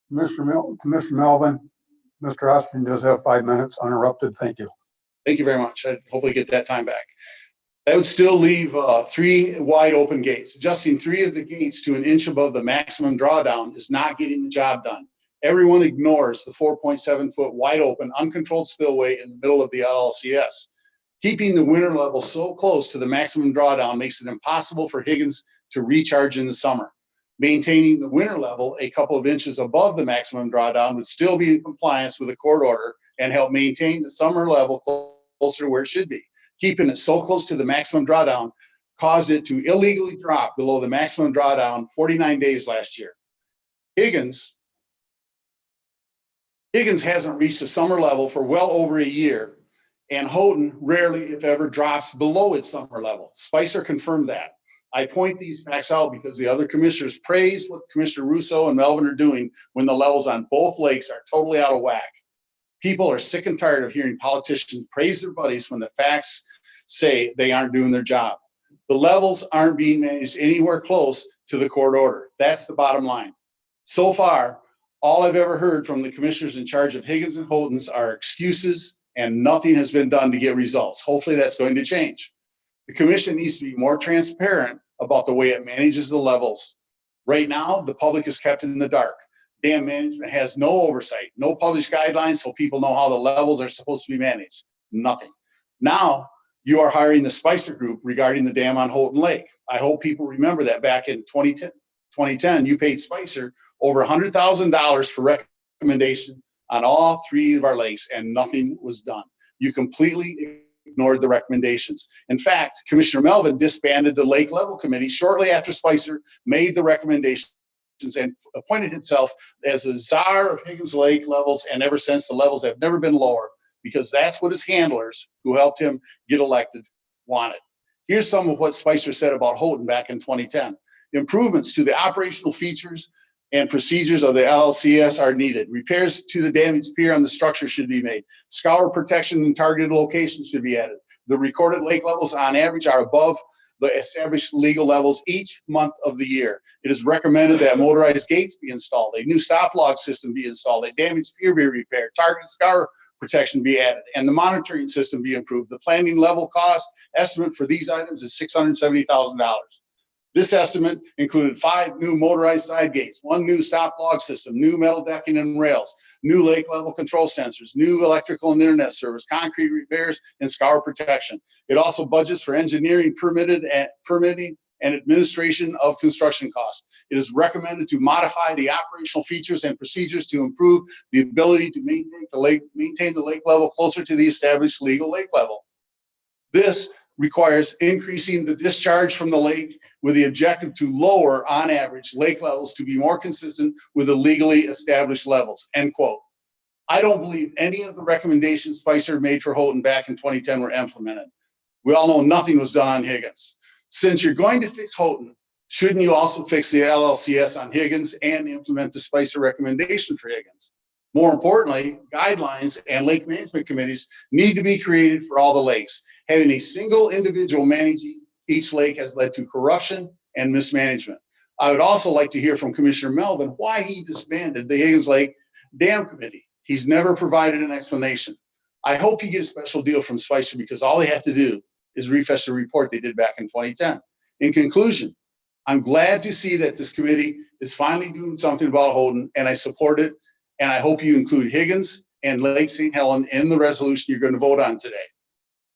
Commissioner Melvin, Mr. Ostergen does have 5 minutes uninterrupted. Thank you. Thank you very much. I hopefully get that time back. That would still leave 3 wide open gates. Adjusting 3 of the gates to an inch above the maximum drawdown is not getting the job done. Everyone ignores the 4.7-foot wide open uncontrolled spillway in the middle of the LLCS. Keeping the winter level so close to the maximum drawdown makes it impossible for Higgins to recharge in the summer. Maintaining the winter level a couple of inches above the maximum drawdown would still be in compliance with a court order and help maintain the summer level closer to where it should be. Keeping it so close to the maximum drawdown caused it to illegally drop below the maximum drawdown 49 days last year. Higgins hasn't reached a summer level for well over a year, and Houghton rarely, if ever, drops below its summer level. Spicer confirmed that. I point these facts out because the other commissioners praise what Commissioner Russo and Melvin are doing when the levels on both lakes are totally out of whack. People are sick and tired of hearing politicians praise their buddies when the facts say they aren't doing their job. The levels aren't being managed anywhere close to the court order. That's the bottom line. So far, all I've ever heard from the commissioners in charge of Higgins and Houghton's are excuses, and nothing has been done to get results. Hopefully that's going to change. The commission needs to be more transparent about the way it manages the levels. Right now, the public is kept in the dark. Dam management has no oversight, no published guidelines so people know how the levels are supposed to be managed. Nothing. Now, you are hiring the Spicer Group regarding the dam on Houghton Lake. I hope people remember that back in 2010, you paid Spicer over $100,000 for recommendation on all 3 of our lakes, and nothing was done. You completely ignored the recommendations. In fact, Commissioner Melvin disbanded the Lake Level Committee shortly after Spicer made the recommendations and appointed himself as the czar of Higgins Lake levels, and ever since the levels have never been lower, because that's what his handlers who helped him get elected wanted. Here's some of what Spicer said about Houghton back in 2010. Improvements to the operational features and procedures of the LLCS are needed. Repairs to the damaged pier on the structure should be made. Scour protection in targeted locations should be added. The recorded lake levels on average are above the established legal levels each month of the year. It is recommended that motorized gates be installed, a new stop log system be installed, a damaged pier be repaired, targeted scour protection be added, and the monitoring system be improved. The planning level cost estimate for these items is $670,000. This estimate included 5 new motorized side gates, 1 new stop log system, new metal decking and rails, new lake level control sensors, new electrical and internet service, concrete repairs, and scour protection. It also budgets for engineering, permitting, and administration of construction costs. It is recommended to modify the operational features and procedures to improve the ability to maintain the lake level closer to the established legal lake level. This requires increasing the discharge from the lake with the objective to lower, on average, lake levels to be more consistent with the legally established levels, end quote. I don't believe any of the recommendations Spicer made for Houghton back in 2010 were implemented. We all know nothing was done on Higgins. Since you're going to fix Houghton, shouldn't you also fix the LLCS on Higgins and implement the Spicer recommendation for Higgins? More importantly, guidelines and lake management committees need to be created for all the lakes. Having a single individual managing each lake has led to corruption and mismanagement. I would also like to hear from Commissioner Melvin why he disbanded the Higgins Lake Dam Committee. He's never provided an explanation. I hope he gets a special deal from Spicer, because all they have to do is refresh the report they did back in 2010. In conclusion, I'm glad to see that this committee is finally doing something about Houghton, and I support it. And I hope you include Higgins and Lake St. Helen in the resolution you're going to vote on today.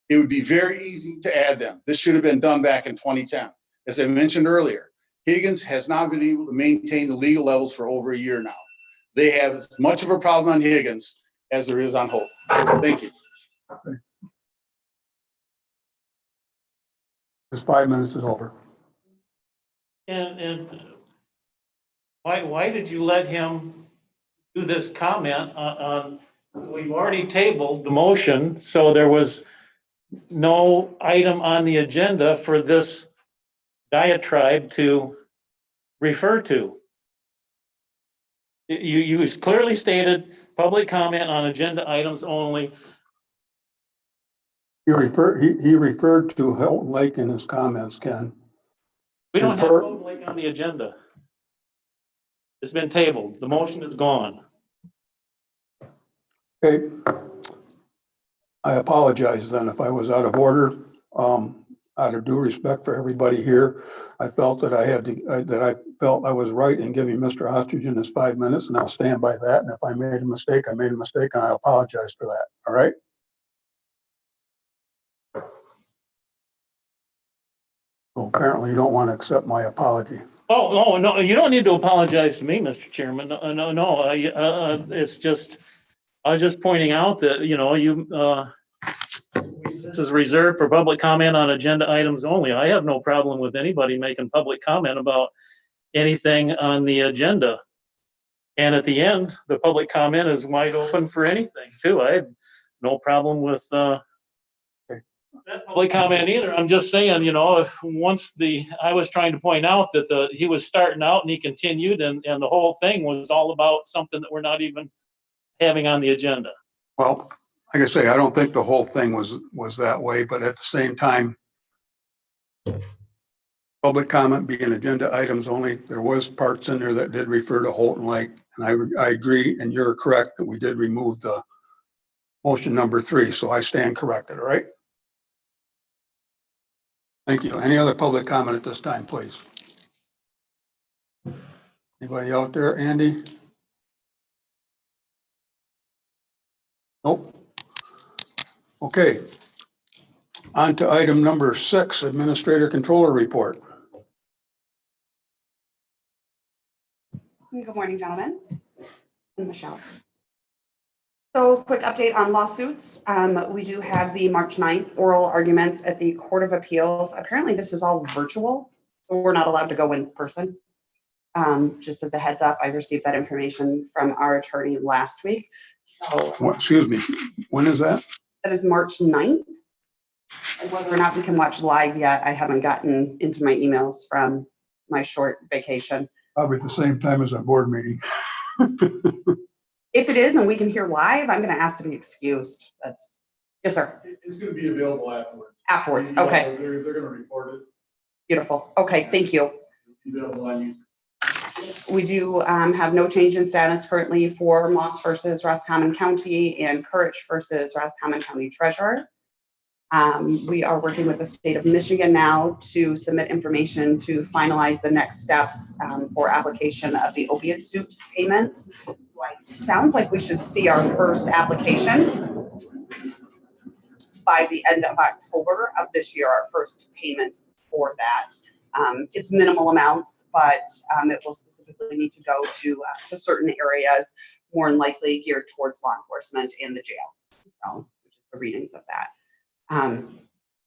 It would be very easy to add them. This should have been done back in 2010. As I mentioned earlier, Higgins has not been able to maintain the legal levels for over a year now. They have as much of a problem on Higgins as there is on Houghton. Thank you. His 5 minutes is over. And why did you let him do this comment on, we've already tabled the motion, so there was no item on the agenda for this diatribe to refer to. You clearly stated public comment on agenda items only. He referred to Houghton Lake in his comments, Ken. We don't And have per- Houghton Lake on the agenda. It's been tabled. The motion is gone. Okay. I apologize then if I was out of order. out of due respect for everybody here, I felt that I felt I was right in giving Mr. Ostrigen his 5 minutes, and I'll stand by that. And if I made a mistake, I made a mistake, and I apologize for that. All right? Well, apparently you don't want to accept my apology. Oh, no, you don't need to apologize to me, Mr. Chairman. No, it's just, I was just pointing out that, this is reserved for public comment on agenda items only. I have no problem with anybody making public comment about anything on the agenda. And at the end, the public comment is wide open for anything too. I have no problem with, that public comment either. I'm just saying, I was trying to point out that he was starting out and he continued and the whole thing was all about something that we're not even having on the agenda. Well, like I say, I don't think the whole thing was that way, but at the same time, public comment being agenda items only, there was parts in there that did refer to Holton Lake. And I agree, and you're correct that we did remove the motion number 3. So I stand corrected, all right? Thank you. Any other public comment at this time, please? Anybody out there, Andy? Nope. Okay. On to item number 6, Administrator Controller Report. Good morning, gentlemen. I'm Michelle. So quick update on lawsuits. We do have the March 9th oral arguments at the Court of Appeals. Apparently this is all virtual. So we're not allowed to go in person. Just as a heads up, I received that information from our attorney last week. So Excuse me, when is that? that is March 9th. And whether or not we can watch live yet, I haven't gotten into my emails from my short vacation. Probably at the same time as our board meeting. If it is and we can hear live, I'm going to ask to be excused. That's, yes, sir. It's going to be available afterwards. Afterwards. Okay, They're going to report it. beautiful. Okay, thank you. Available on YouTube. We do have no change in status currently for Mock versus Roscommon County and Courage versus Roscommon County Treasurer. We are working with the state of Michigan now to submit information to finalize the next steps for application of the opiate suit payments. So it sounds like we should see our first application by the end of October of this year, our first payment for that. It's minimal amounts, but it will specifically need to go to certain areas, more than likely geared towards law enforcement and the jail. So, which is the readings of that.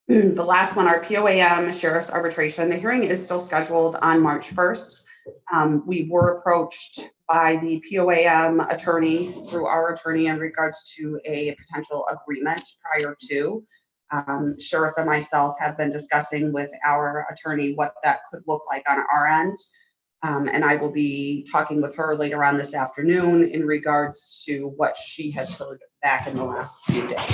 The last one, our Poam Sheriff's Arbitration, the hearing is still scheduled on March 1st. We were approached by the Poam attorney through our attorney in regards to a potential agreement prior to. Sheriff and myself have been discussing with our attorney what that could look like on our end. And I will be talking with her later on this afternoon in regards to what she has heard back in the last few days.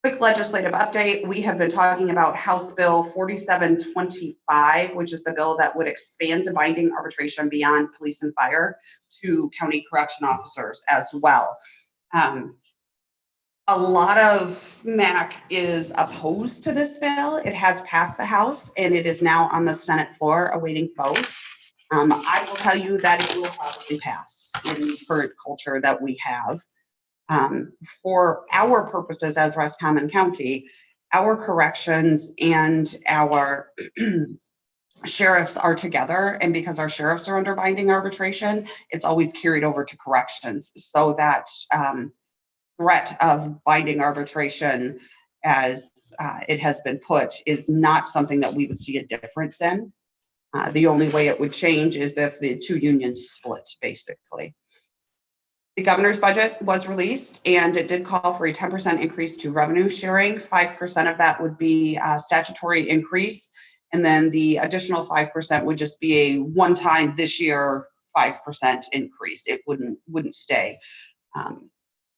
Quick legislative update. We have been talking about House Bill 4725, which is the bill that would expand binding arbitration beyond police and fire to county correction officers as well. A lot of MAC is opposed to this bill. It has passed the House and it is now on the Senate floor awaiting votes. I will tell you that it will probably pass in the current culture that we have. For our purposes as Roscommon County, our corrections and our sheriffs are together, and because our sheriffs are under binding arbitration, it's always carried over to corrections, so that threat of binding arbitration, as it has been put, is not something that we would see a difference in. The only way it would change is if the two unions split, basically. The governor's budget was released and it did call for a 10% increase to revenue sharing. 5% of that would be a statutory increase. And then the additional 5% would just be a one-time this year 5% increase. It wouldn't stay.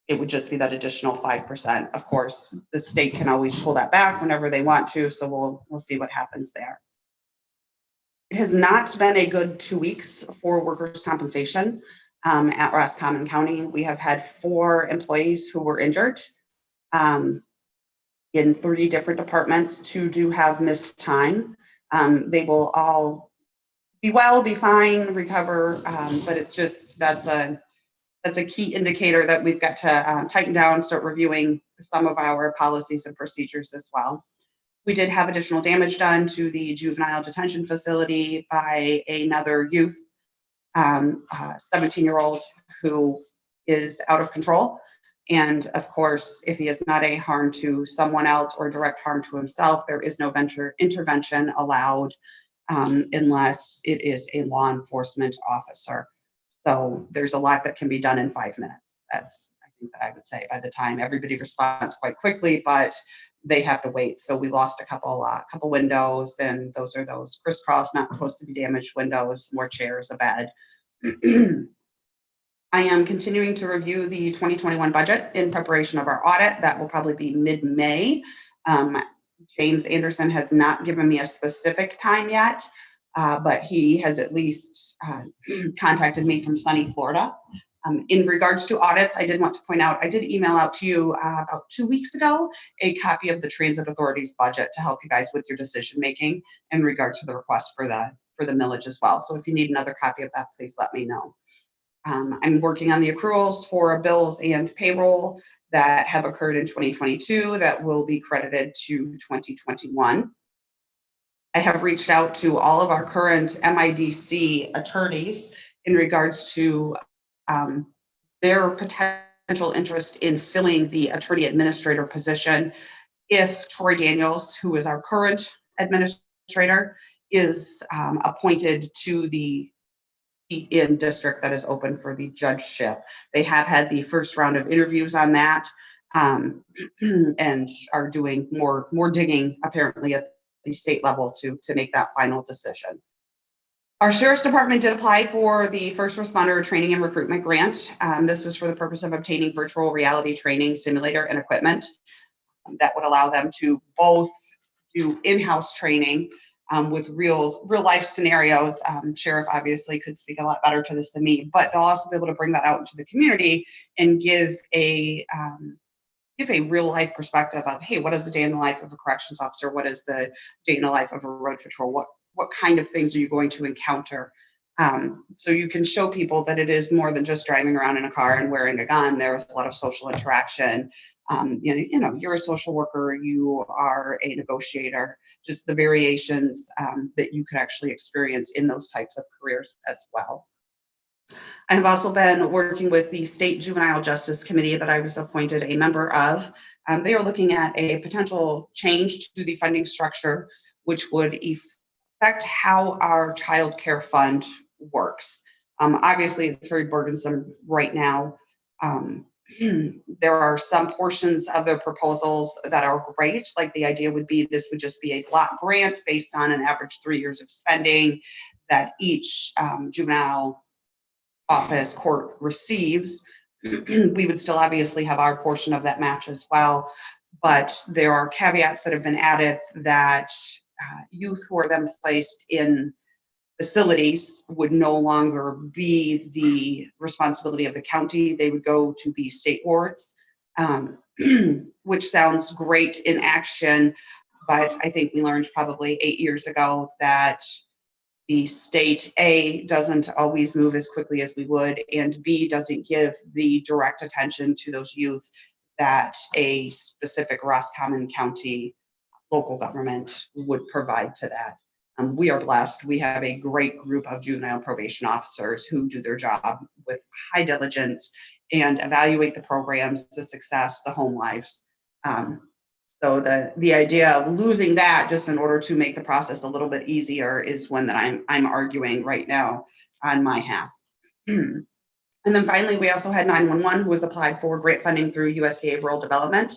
It would just be that additional 5%. Of course, the state can always pull that back whenever they want to. So we'll see what happens there. It has not been a good 2 weeks for workers' compensation. At Roscommon County, we have had 4 employees who were injured. in 3 different departments. 2 do have missed time. They will all be well, be fine, recover, but it's just, that's a key indicator that we've got to tighten down, start reviewing some of our policies and procedures as well. We did have additional damage done to the juvenile detention facility by another youth, 17-year-old who is out of control. And of course, if he is not a harm to someone else or direct harm to himself, there is no intervention allowed unless it is a law enforcement officer. So there's a lot that can be done in 5 minutes. That's, I think that I would say, by the time everybody responds quite quickly, but they have to wait. So we lost a couple windows, and those are those crisscross, not supposed to be damaged windows, more chairs, a bed. I am continuing to review the 2021 budget in preparation of our audit. That will probably be mid-May. James Anderson has not given me a specific time yet, but he has at least contacted me from sunny Florida. In regards to audits, I did want to point out, I did email out to you about 2 weeks ago a copy of the Transit Authority's budget to help you guys with your decision making in regards to the request for the millage as well. So if you need another copy of that, please let me know. I'm working on the accruals for bills and payroll that have occurred in 2022 that will be credited to 2021. I have reached out to all of our current MIDC attorneys in regards to their potential interest in filling the attorney administrator position if Troy Daniels, who is our current administrator, is appointed to the in district that is open for the judgeship. They have had the first round of interviews on that, and are doing more digging apparently at the state level to make that final decision. Our Sheriff's Department did apply for the First Responder Training and Recruitment Grant. This was for the purpose of obtaining virtual reality training simulator and equipment that would allow them to both do in-house training with real life scenarios. Sheriff obviously could speak a lot better to this than me, but they'll also be able to bring that out into the community and give a real life perspective of, hey, what is the day in the life of a corrections officer? What is the day in the life of a road patrol? What kind of things are you going to encounter? So you can show people that it is more than just driving around in a car and wearing a gun. There's a lot of social interaction. You're a social worker, you are a negotiator, just the variations that you could actually experience in those types of careers as well. I have also been working with the State Juvenile Justice Committee that I was appointed a member of. They are looking at a potential change to the funding structure, which would affect how our child care fund works. Obviously, it's very burdensome right now. There are some portions of their proposals that are great. Like the idea would be this would just be a block grant based on an average 3 years of spending that each juvenile office court receives. We would still obviously have our portion of that match as well, but there are caveats that have been added that youth who are then placed in facilities would no longer be the responsibility of the county. They would go to be state wards, which sounds great in action, but I think we learned probably 8 years ago that the state, A, doesn't always move as quickly as we would, and B, doesn't give the direct attention to those youth that a specific Roscommon County local government would provide to that. We are blessed. We have a great group of juvenile probation officers who do their job with high diligence and evaluate the programs, the success, the home lives. So the idea of losing that just in order to make the process a little bit easier is one that I'm arguing right now on my half. And then finally, we also had 911 who was applied for grant funding through USDA Rural Development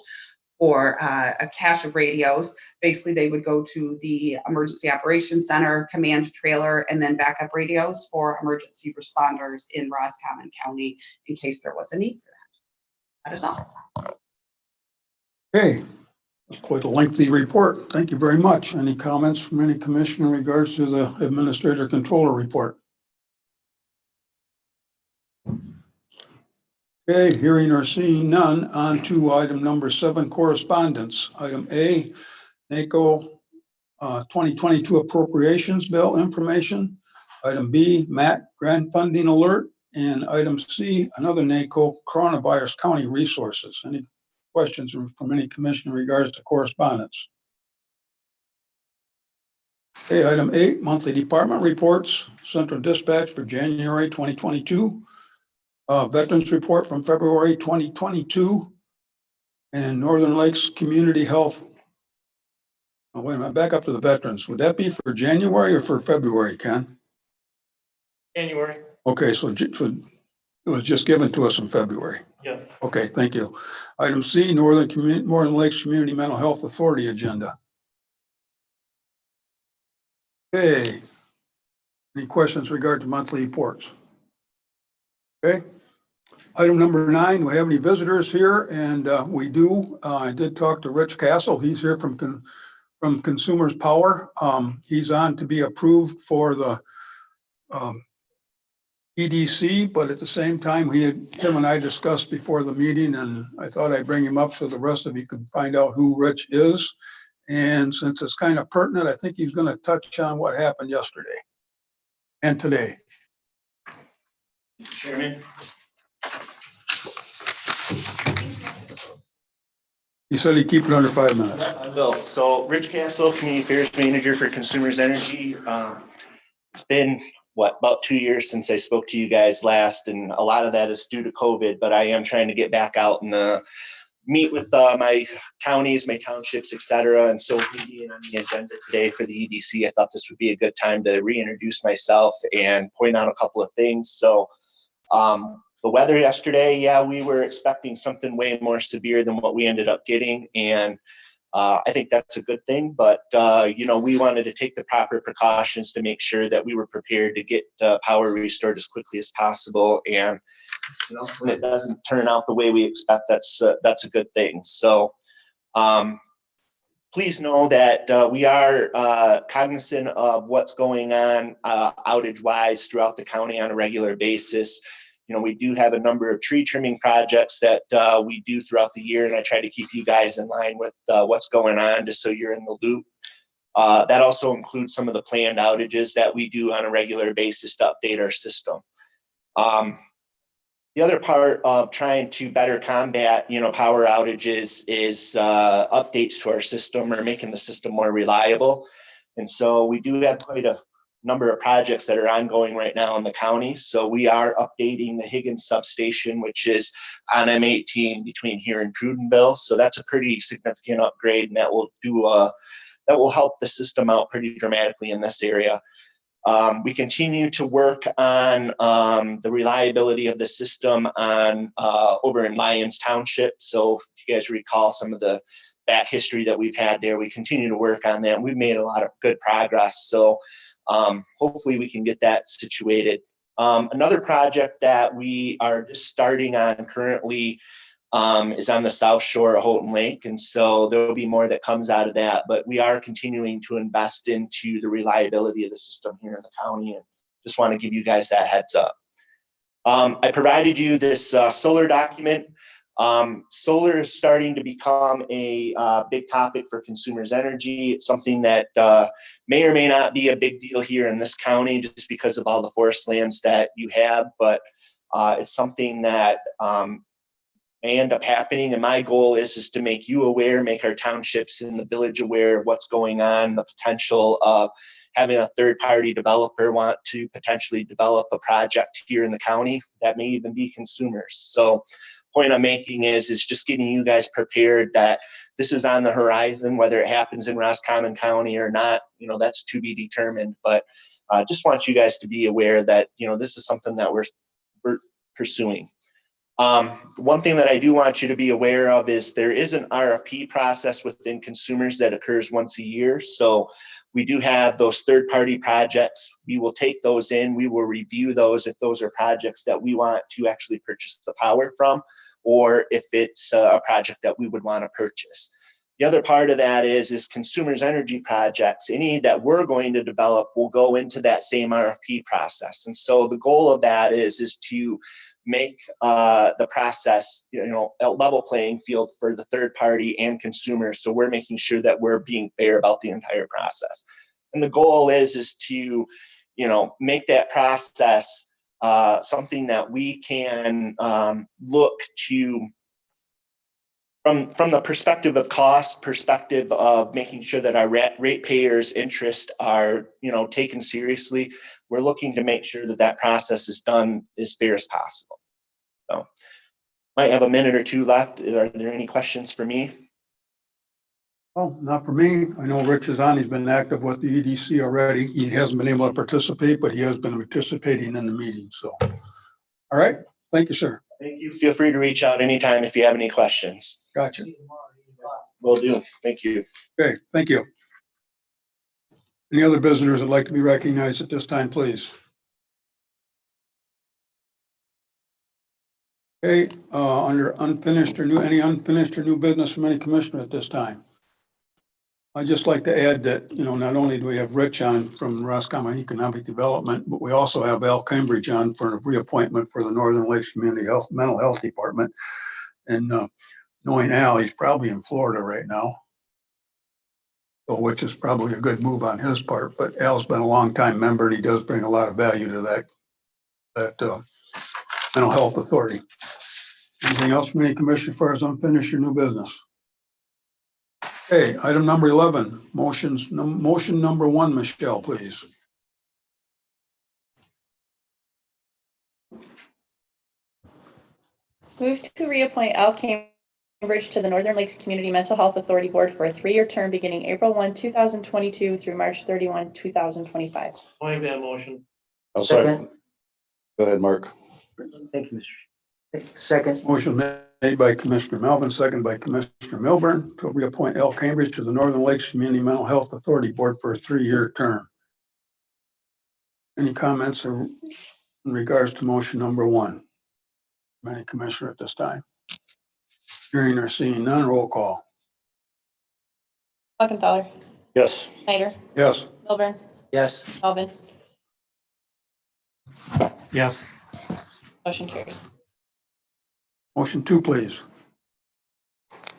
for a cache of radios. Basically, they would go to the Emergency Operations Center, command trailer, and then backup radios for emergency responders in Roscommon County in case there was a need for that. That is all. Okay, that's quite a lengthy report. Thank you very much. Any comments from any commissioner in regards to the administrator controller report? Okay, hearing or seeing none, on to item number 7, correspondence. Item A, NACO 2022 appropriations bill information. Item B, MAC grant funding alert. And item C, another NACO coronavirus county resources. Any questions from any commission in regards to correspondence? Okay, item 8, monthly department reports, Central Dispatch for January 2022. Veterans report from February 2022. And Northern Lakes Community Health. Oh, wait a minute, back up to the veterans. Would that be for January or for February, Ken? January, Okay, so it was just given to us in February. yes. Okay, thank you. Item C, Northern Lakes Community Mental Health Authority agenda. Okay. Any questions regarding monthly reports? Okay. Item number 9, we have any visitors here? And we do. I did talk to Rich Castle. He's here from Consumers Power. He's on to be approved for the EDC, but at the same time, him and I discussed before the meeting, and I thought I'd bring him up so the rest of you can find out who Rich is. And since it's kind of pertinent, I think he's going to touch on what happened yesterday and today. Chairman, He said he'd keep it under 5 minutes. I will. So Rich Castle, Community Affairs Manager for Consumers Energy. It's been, about 2 years since I spoke to you guys last, and a lot of that is due to COVID, but I am trying to get back out and meet with my counties, my townships, et cetera. And so with me being on the agenda today for the EDC, I thought this would be a good time to reintroduce myself and point out a couple of things. So the weather yesterday, yeah, we were expecting something way more severe than what we ended up getting. And I think that's a good thing, but we wanted to take the proper precautions to make sure that we were prepared to get power restored as quickly as possible. And when it doesn't turn out the way we expect, that's a good thing. So please know that we are cognizant of what's going on outage-wise throughout the county on a regular basis. We do have a number of tree trimming projects that we do throughout the year, and I try to keep you guys in line with what's going on, just so you're in the loop. That also includes some of the planned outages that we do on a regular basis to update our system. The other part of trying to better combat, power outages is updates to our system or making the system more reliable. And so we do have quite a number of projects that are ongoing right now in the county. So we are updating the Higgins substation, which is on M18 between here and Prudenville. So that's a pretty significant upgrade, and that will help the system out pretty dramatically in this area. We continue to work on the reliability of the system over in Lyons Township. So if you guys recall some of the back history that we've had there, we continue to work on that. We've made a lot of good progress. So hopefully we can get that situated. Another project that we are just starting on currently is on the south shore of Houghton Lake. And so there will be more that comes out of that, but we are continuing to invest into the reliability of the system here in the county, and just want to give you guys that heads up. I provided you this solar document. Solar is starting to become a big topic for Consumers Energy. It's something that may or may not be a big deal here in this county just because of all the forest lands that you have, but it's something that may end up happening. And my goal is to make you aware, make our townships in the village aware of what's going on, the potential of having a third-party developer want to potentially develop a project here in the county that may even be consumers. So point I'm making is just getting you guys prepared that this is on the horizon, whether it happens in Roscommon County or not, that's to be determined. But just want you guys to be aware that, this is something that we're pursuing. One thing that I do want you to be aware of is there is an RFP process within Consumers that occurs once a year. So we do have those third-party projects. We will take those in. We will review those if those are projects that we want to actually purchase the power from, or if it's a project that we would want to purchase. The other part of that is Consumers Energy projects. Any that we're going to develop will go into that same RFP process. And so the goal of that is to make the process, a level playing field for the third party and consumers. So we're making sure that we're being fair about the entire process. And the goal is to, make that process something that we can look to from the perspective of cost, perspective of making sure that our ratepayers' interests are, taken seriously. We're looking to make sure that that process is done as fair as possible. So, might have a minute or two left. Are there any questions for me? Oh, not for me. I know Rich is on. He's been active with the EDC already. He hasn't been able to participate, but he has been participating in the meeting. So, all right. Thank you, sir. Thank you. Feel free to reach out anytime if you have any questions. Gotcha. Will do. Thank you. Okay, thank you. Any other visitors that'd like to be recognized at this time, please? Okay, under unfinished or any unfinished or new business from any commissioner at this time? I'd just like to add that, not only do we have Rich on from Roscommon Economic Development, but we also have Al Cambridge on for a reappointment for the Northern Lakes Community Mental Health Department. And knowing Al, he's probably in Florida right now, so which is probably a good move on his part. But Al's been a long time member, and he does bring a lot of value to that mental health authority. Anything else from any commissioner as far as unfinished or new business? Okay, item number 11, motion number 1, Michelle, please. Move to reappoint Al Cambridge to the Northern Lakes Community Mental Health Authority Board for a 3-year term beginning April 1, 2022 through March 31, 2025. I'll make that motion. I'll second. Go ahead, Mark. Thank you, Mr. Second. Motion made by Commissioner Melvin, seconded by Commissioner Milburn to reappoint Al Cambridge to the Northern Lakes Community Mental Health Authority Board for a 3-year term. Any comments in regards to motion number 1? Any commissioner at this time? Hearing or seeing none, roll call. Muckenthaler, Yes. Snyder, Yes. Milburn, Yes. Melvin. Yes. Motion carried. Motion 2, please.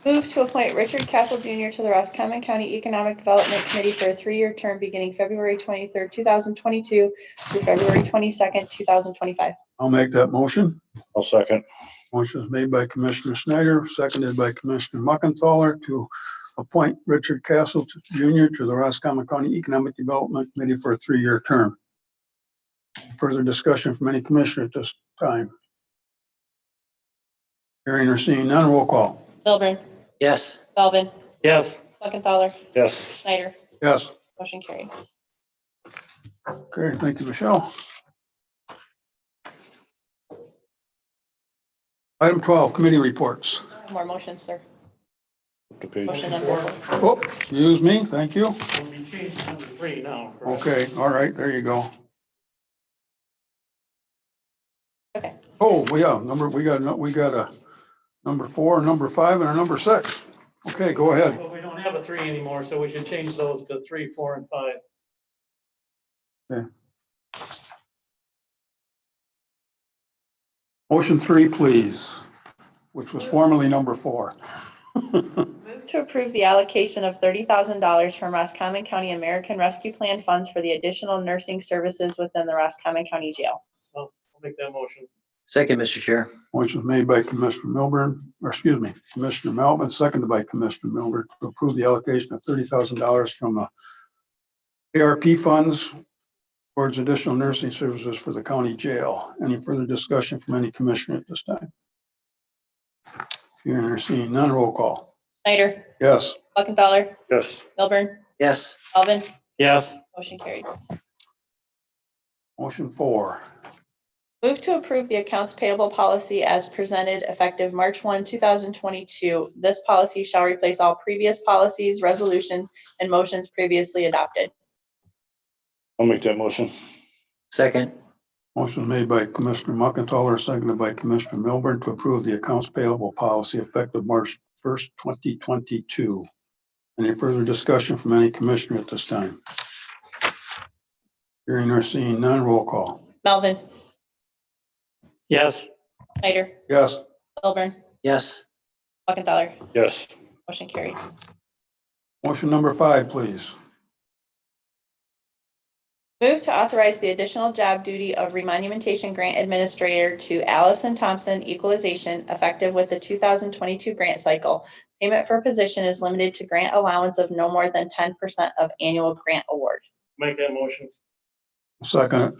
Move to appoint Richard Castle Jr. to the Roscommon County Economic Development Committee for a 3-year term beginning February 23rd, 2022 through February 22nd, 2025. I'll make that motion. I'll second. Motion is made by Commissioner Snyder, seconded by Commissioner Muckenthaler to appoint Richard Castle Jr. to the Roscommon County Economic Development Committee for a 3-year term. Further discussion from any commissioner at this time? Hearing or seeing none, roll call. Milburn, Yes. Melvin, Yes. Muckenthaler, Yes. Snyder. Yes. Motion carried. Okay, thank you, Michelle. Item 12, committee reports. More motions, sir. To page Motion number 4. Oh, excuse me, thank you. We'll be changing number 3 now. correct? Okay, all right, there you go. Okay. Oh, we got a number 4, number 5, and a number 6. Okay, go ahead. But we don't have a 3 anymore, so we should change those to 3, 4, and 5. Motion 3, please, which was formerly number 4. Move to approve the allocation of $30,000 from Roscommon County American Rescue Plan funds for the additional nursing services within the Roscommon County Jail. I'll make that motion. Second, Mr. Chair. Motion made by Commissioner Milburn, or excuse me, Commissioner Melvin, seconded by Commissioner Milburn to approve the allocation of $30,000 from ARP funds towards additional nursing services for the county jail. Any further discussion from any commissioner at this time? Hearing or seeing none, roll call. Snyder, Yes. Muckenthaler, Yes. Milburn, Yes. Melvin. Yes. Motion carried. Motion 4. Move to approve the accounts payable policy as presented effective March 1, 2022. This policy shall replace all previous policies, resolutions, and motions previously adopted. I'll make that motion. Second. Motion made by Commissioner Muckenthaler, seconded by Commissioner Milburn to approve the accounts payable policy effective March 1st, 2022. Any further discussion from any commissioner at this time? Hearing or seeing none, roll call. Melvin, Yes. Snyder, Yes. Milburn, Yes. Muckenthaler. Yes. Motion carried. Motion number 5, please. Move to authorize the additional job duty of remonumentation grant administrator to Allison Thompson Equalization effective with the 2022 grant cycle. Payment for position is limited to grant allowance of no more than 10% of annual grant award. Make that motion. Second it.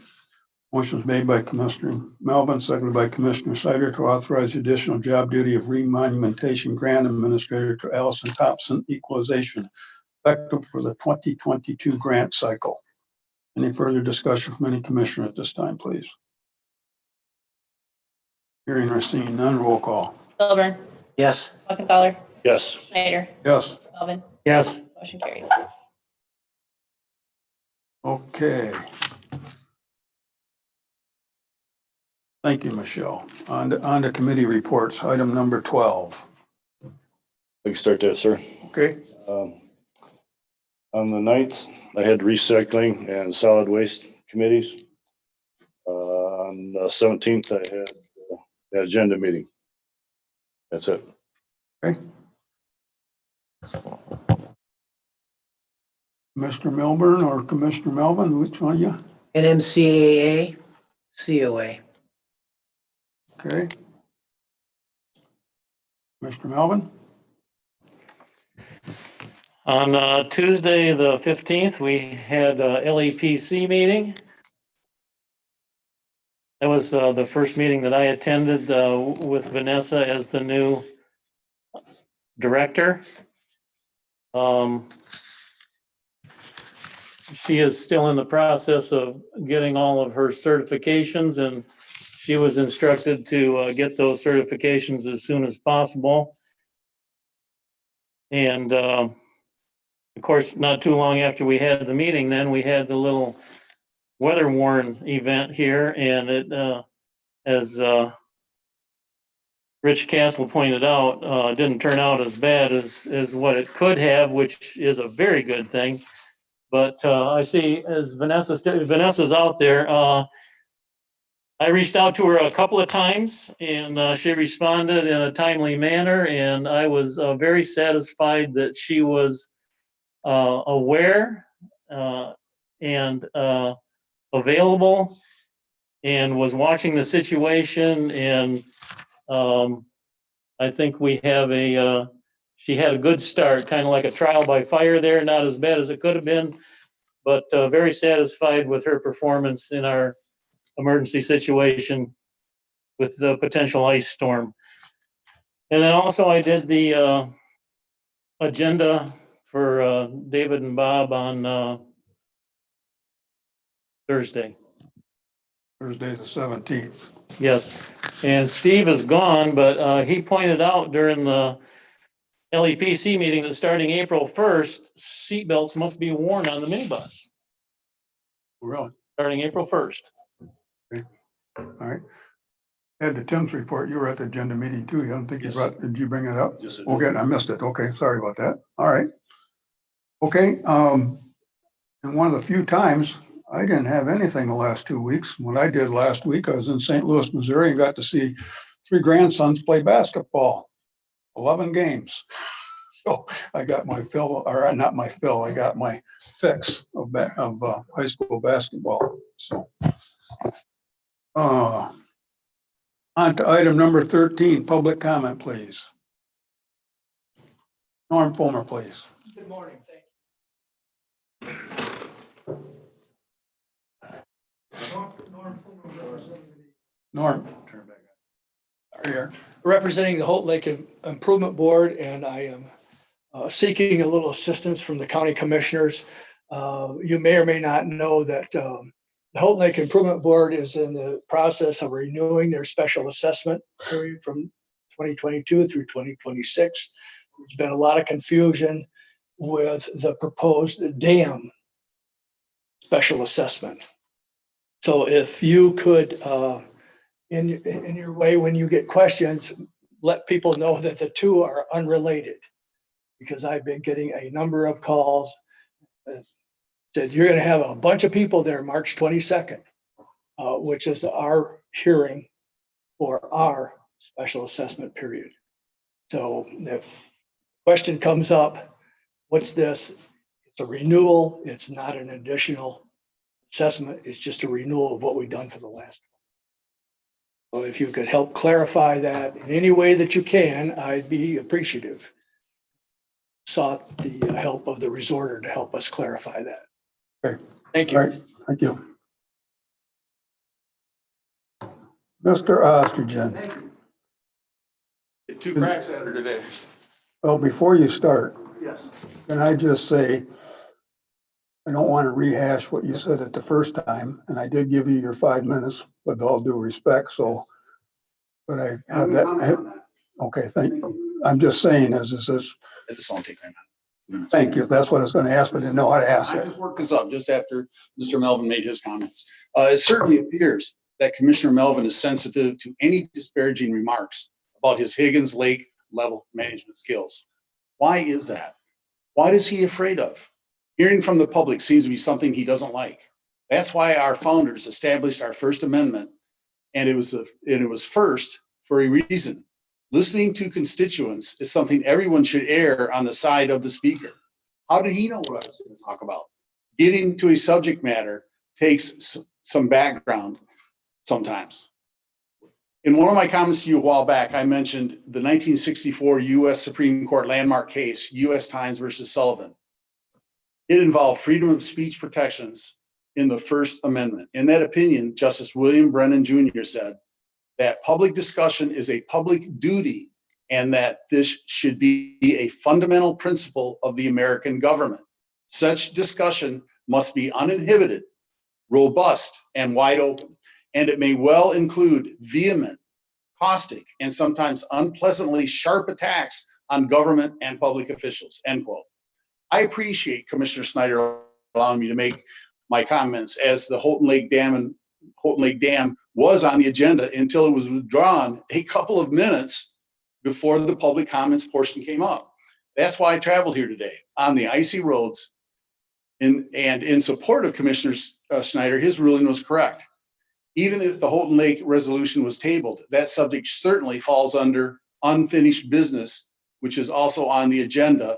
Motion's made by Commissioner Melvin, seconded by Commissioner Snyder to authorize the additional job duty of remonumentation grant administrator to Allison Thompson Equalization effective for the 2022 grant cycle. Any further discussion from any commissioner at this time, please? Hearing or seeing none, roll call. Milburn, Yes. Muckenthaler, Yes. Snyder, Yes. Melvin. Yes. Motion carried. Okay. Thank you, Michelle. On to committee reports, item number 12. We can start that, sir. Okay, On the 9th, I had recycling and solid waste committees. On the 17th, I had the agenda meeting. That's it. Mr. Milburn or Commissioner Melvin, which one you? NMCAA, COA. Okay. Mr. Melvin? On Tuesday, the 15th, we had a LEPC meeting. That was the first meeting that I attended with Vanessa as the new director. She is still in the process of getting all of her certifications, and she was instructed to get those certifications as soon as possible. And of course, not too long after we had the meeting, then we had the little weather warn event here, and it, as Rich Castle pointed out, didn't turn out as bad as what it could have, which is a very good thing. But I see as Vanessa's out there, I reached out to her a couple of times, and she responded in a timely manner, and I was very satisfied that she was aware and available and was watching the situation. And I think we have she had a good start, kind of like a trial by fire there, not as bad as it could have been, but very satisfied with her performance in our emergency situation with the potential ice storm. And then also I did the agenda for David and Bob on Thursday. Thursday, the 17th. Yes, and Steve is gone, but he pointed out during the LEPC meeting that starting April 1st, seatbelts must be worn on the minibus, Really? starting April 1st. All right. Ed, the Tim's report, you were at the agenda meeting too. I don't think Yes. did you bring it up? Yes, it Okay, I missed it. Okay, sorry about that. All right. Okay, and one of the few times I didn't have anything the last 2 weeks. What I did last week, I was in St. Louis, Missouri, and got to see 3 grandsons play basketball, 11 games. So I got my fill, or not my fill, I got my fix of high school basketball. So, on to item number 13, public comment, please. Norm Fulmer, please. Good morning, thank you. Norm. Here. Representing the Holt Lake Improvement Board, and I am seeking a little assistance from the county commissioners. You may or may not know that the Holt Lake Improvement Board is in the process of renewing their special assessment period from 2022 through 2026. There's been a lot of confusion with the proposed dam special assessment. So if you could, in your way, when you get questions, let people know that the two are unrelated. Because I've been getting a number of calls that said, you're gonna have a bunch of people there March 22nd, which is our hearing for our special assessment period. So the question comes up, what's this? It's a renewal. It's not an additional assessment. It's just a renewal of what we've done for the last. So if you could help clarify that in any way that you can, I'd be appreciative. Sought the help of the resorter to help us clarify that. Okay. Thank All you. right, thank you. Mr. Ostergen, Two cracks at her today. well, before you start, Yes. can I just say, I don't want to rehash what you said at the first time, and I did give you your 5 minutes with all due respect, so. But I have that, okay, thank you. I'm just saying, as this is, This won't take my minutes. thank you, that's what I was going to ask, but I didn't know how to ask I it. just worked this up just after Mr. Melvin made his comments. It certainly appears that Commissioner Melvin is sensitive to any disparaging remarks about his Higgins Lake level management skills. Why is that? What is he afraid of? Hearing from the public seems to be something he doesn't like. That's why our founders established our First Amendment, and it was first for a reason. Listening to constituents is something everyone should err on the side of the speaker. How did he know what I was going to talk about? Getting to a subject matter takes some background sometimes. In one of my comments to you a while back, I mentioned the 1964 U.S. Supreme Court landmark case, U.S. Times versus Sullivan. It involved freedom of speech protections in the First Amendment. In that opinion, Justice William Brennan Jr. said that public discussion is a public duty and that this should be a fundamental principle of the American government. Such discussion must be uninhibited, robust, and wide open, and it may well include vehement, caustic, and sometimes unpleasantly sharp attacks on government and public officials, end quote. I appreciate Commissioner Snyder allowing me to make my comments as the Houghton Lake Dam was on the agenda until it was withdrawn a couple of minutes before the public comments portion came up. That's why I traveled here today on the icy roads. And in support of Commissioner Snyder, his ruling was correct. Even if the Houghton Lake resolution was tabled, that subject certainly falls under unfinished business, which is also on the agenda.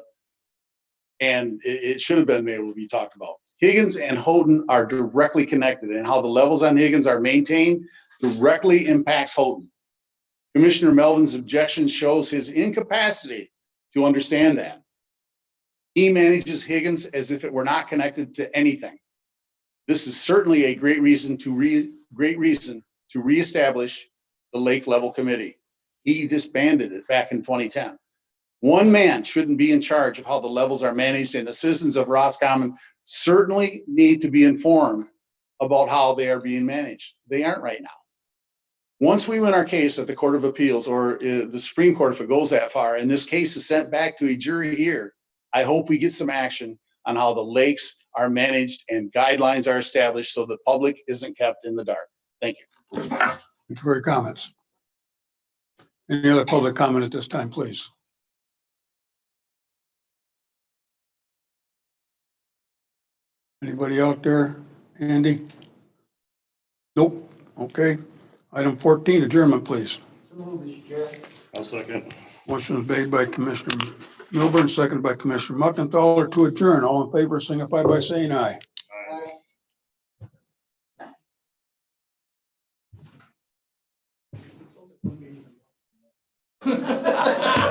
And it should have been able to be talked about. Higgins and Houghton are directly connected, and how the levels on Higgins are maintained directly impacts Houghton. Commissioner Melvin's objection shows his incapacity to understand that. He manages Higgins as if it were not connected to anything. This is certainly a great reason to reestablish the Lake Level Committee. He disbanded it back in 2010. One man shouldn't be in charge of how the levels are managed, and the citizens of Roscommon certainly need to be informed about how they are being managed. They aren't right now. Once we win our case at the Court of Appeals or the Supreme Court, if it goes that far, and this case is sent back to a jury here, I hope we get some action on how the lakes are managed and guidelines are established so the public isn't kept in the dark. Thank you. Thank you for your comments. Any other public comment at this time, please? Anybody out there? Andy? Nope. Okay. Item 14, adjournment, please. I'll second. Motion is made by Commissioner Milburn, seconded by Commissioner Muckenthaler to adjourn. All in favor, signify by saying aye. Aye.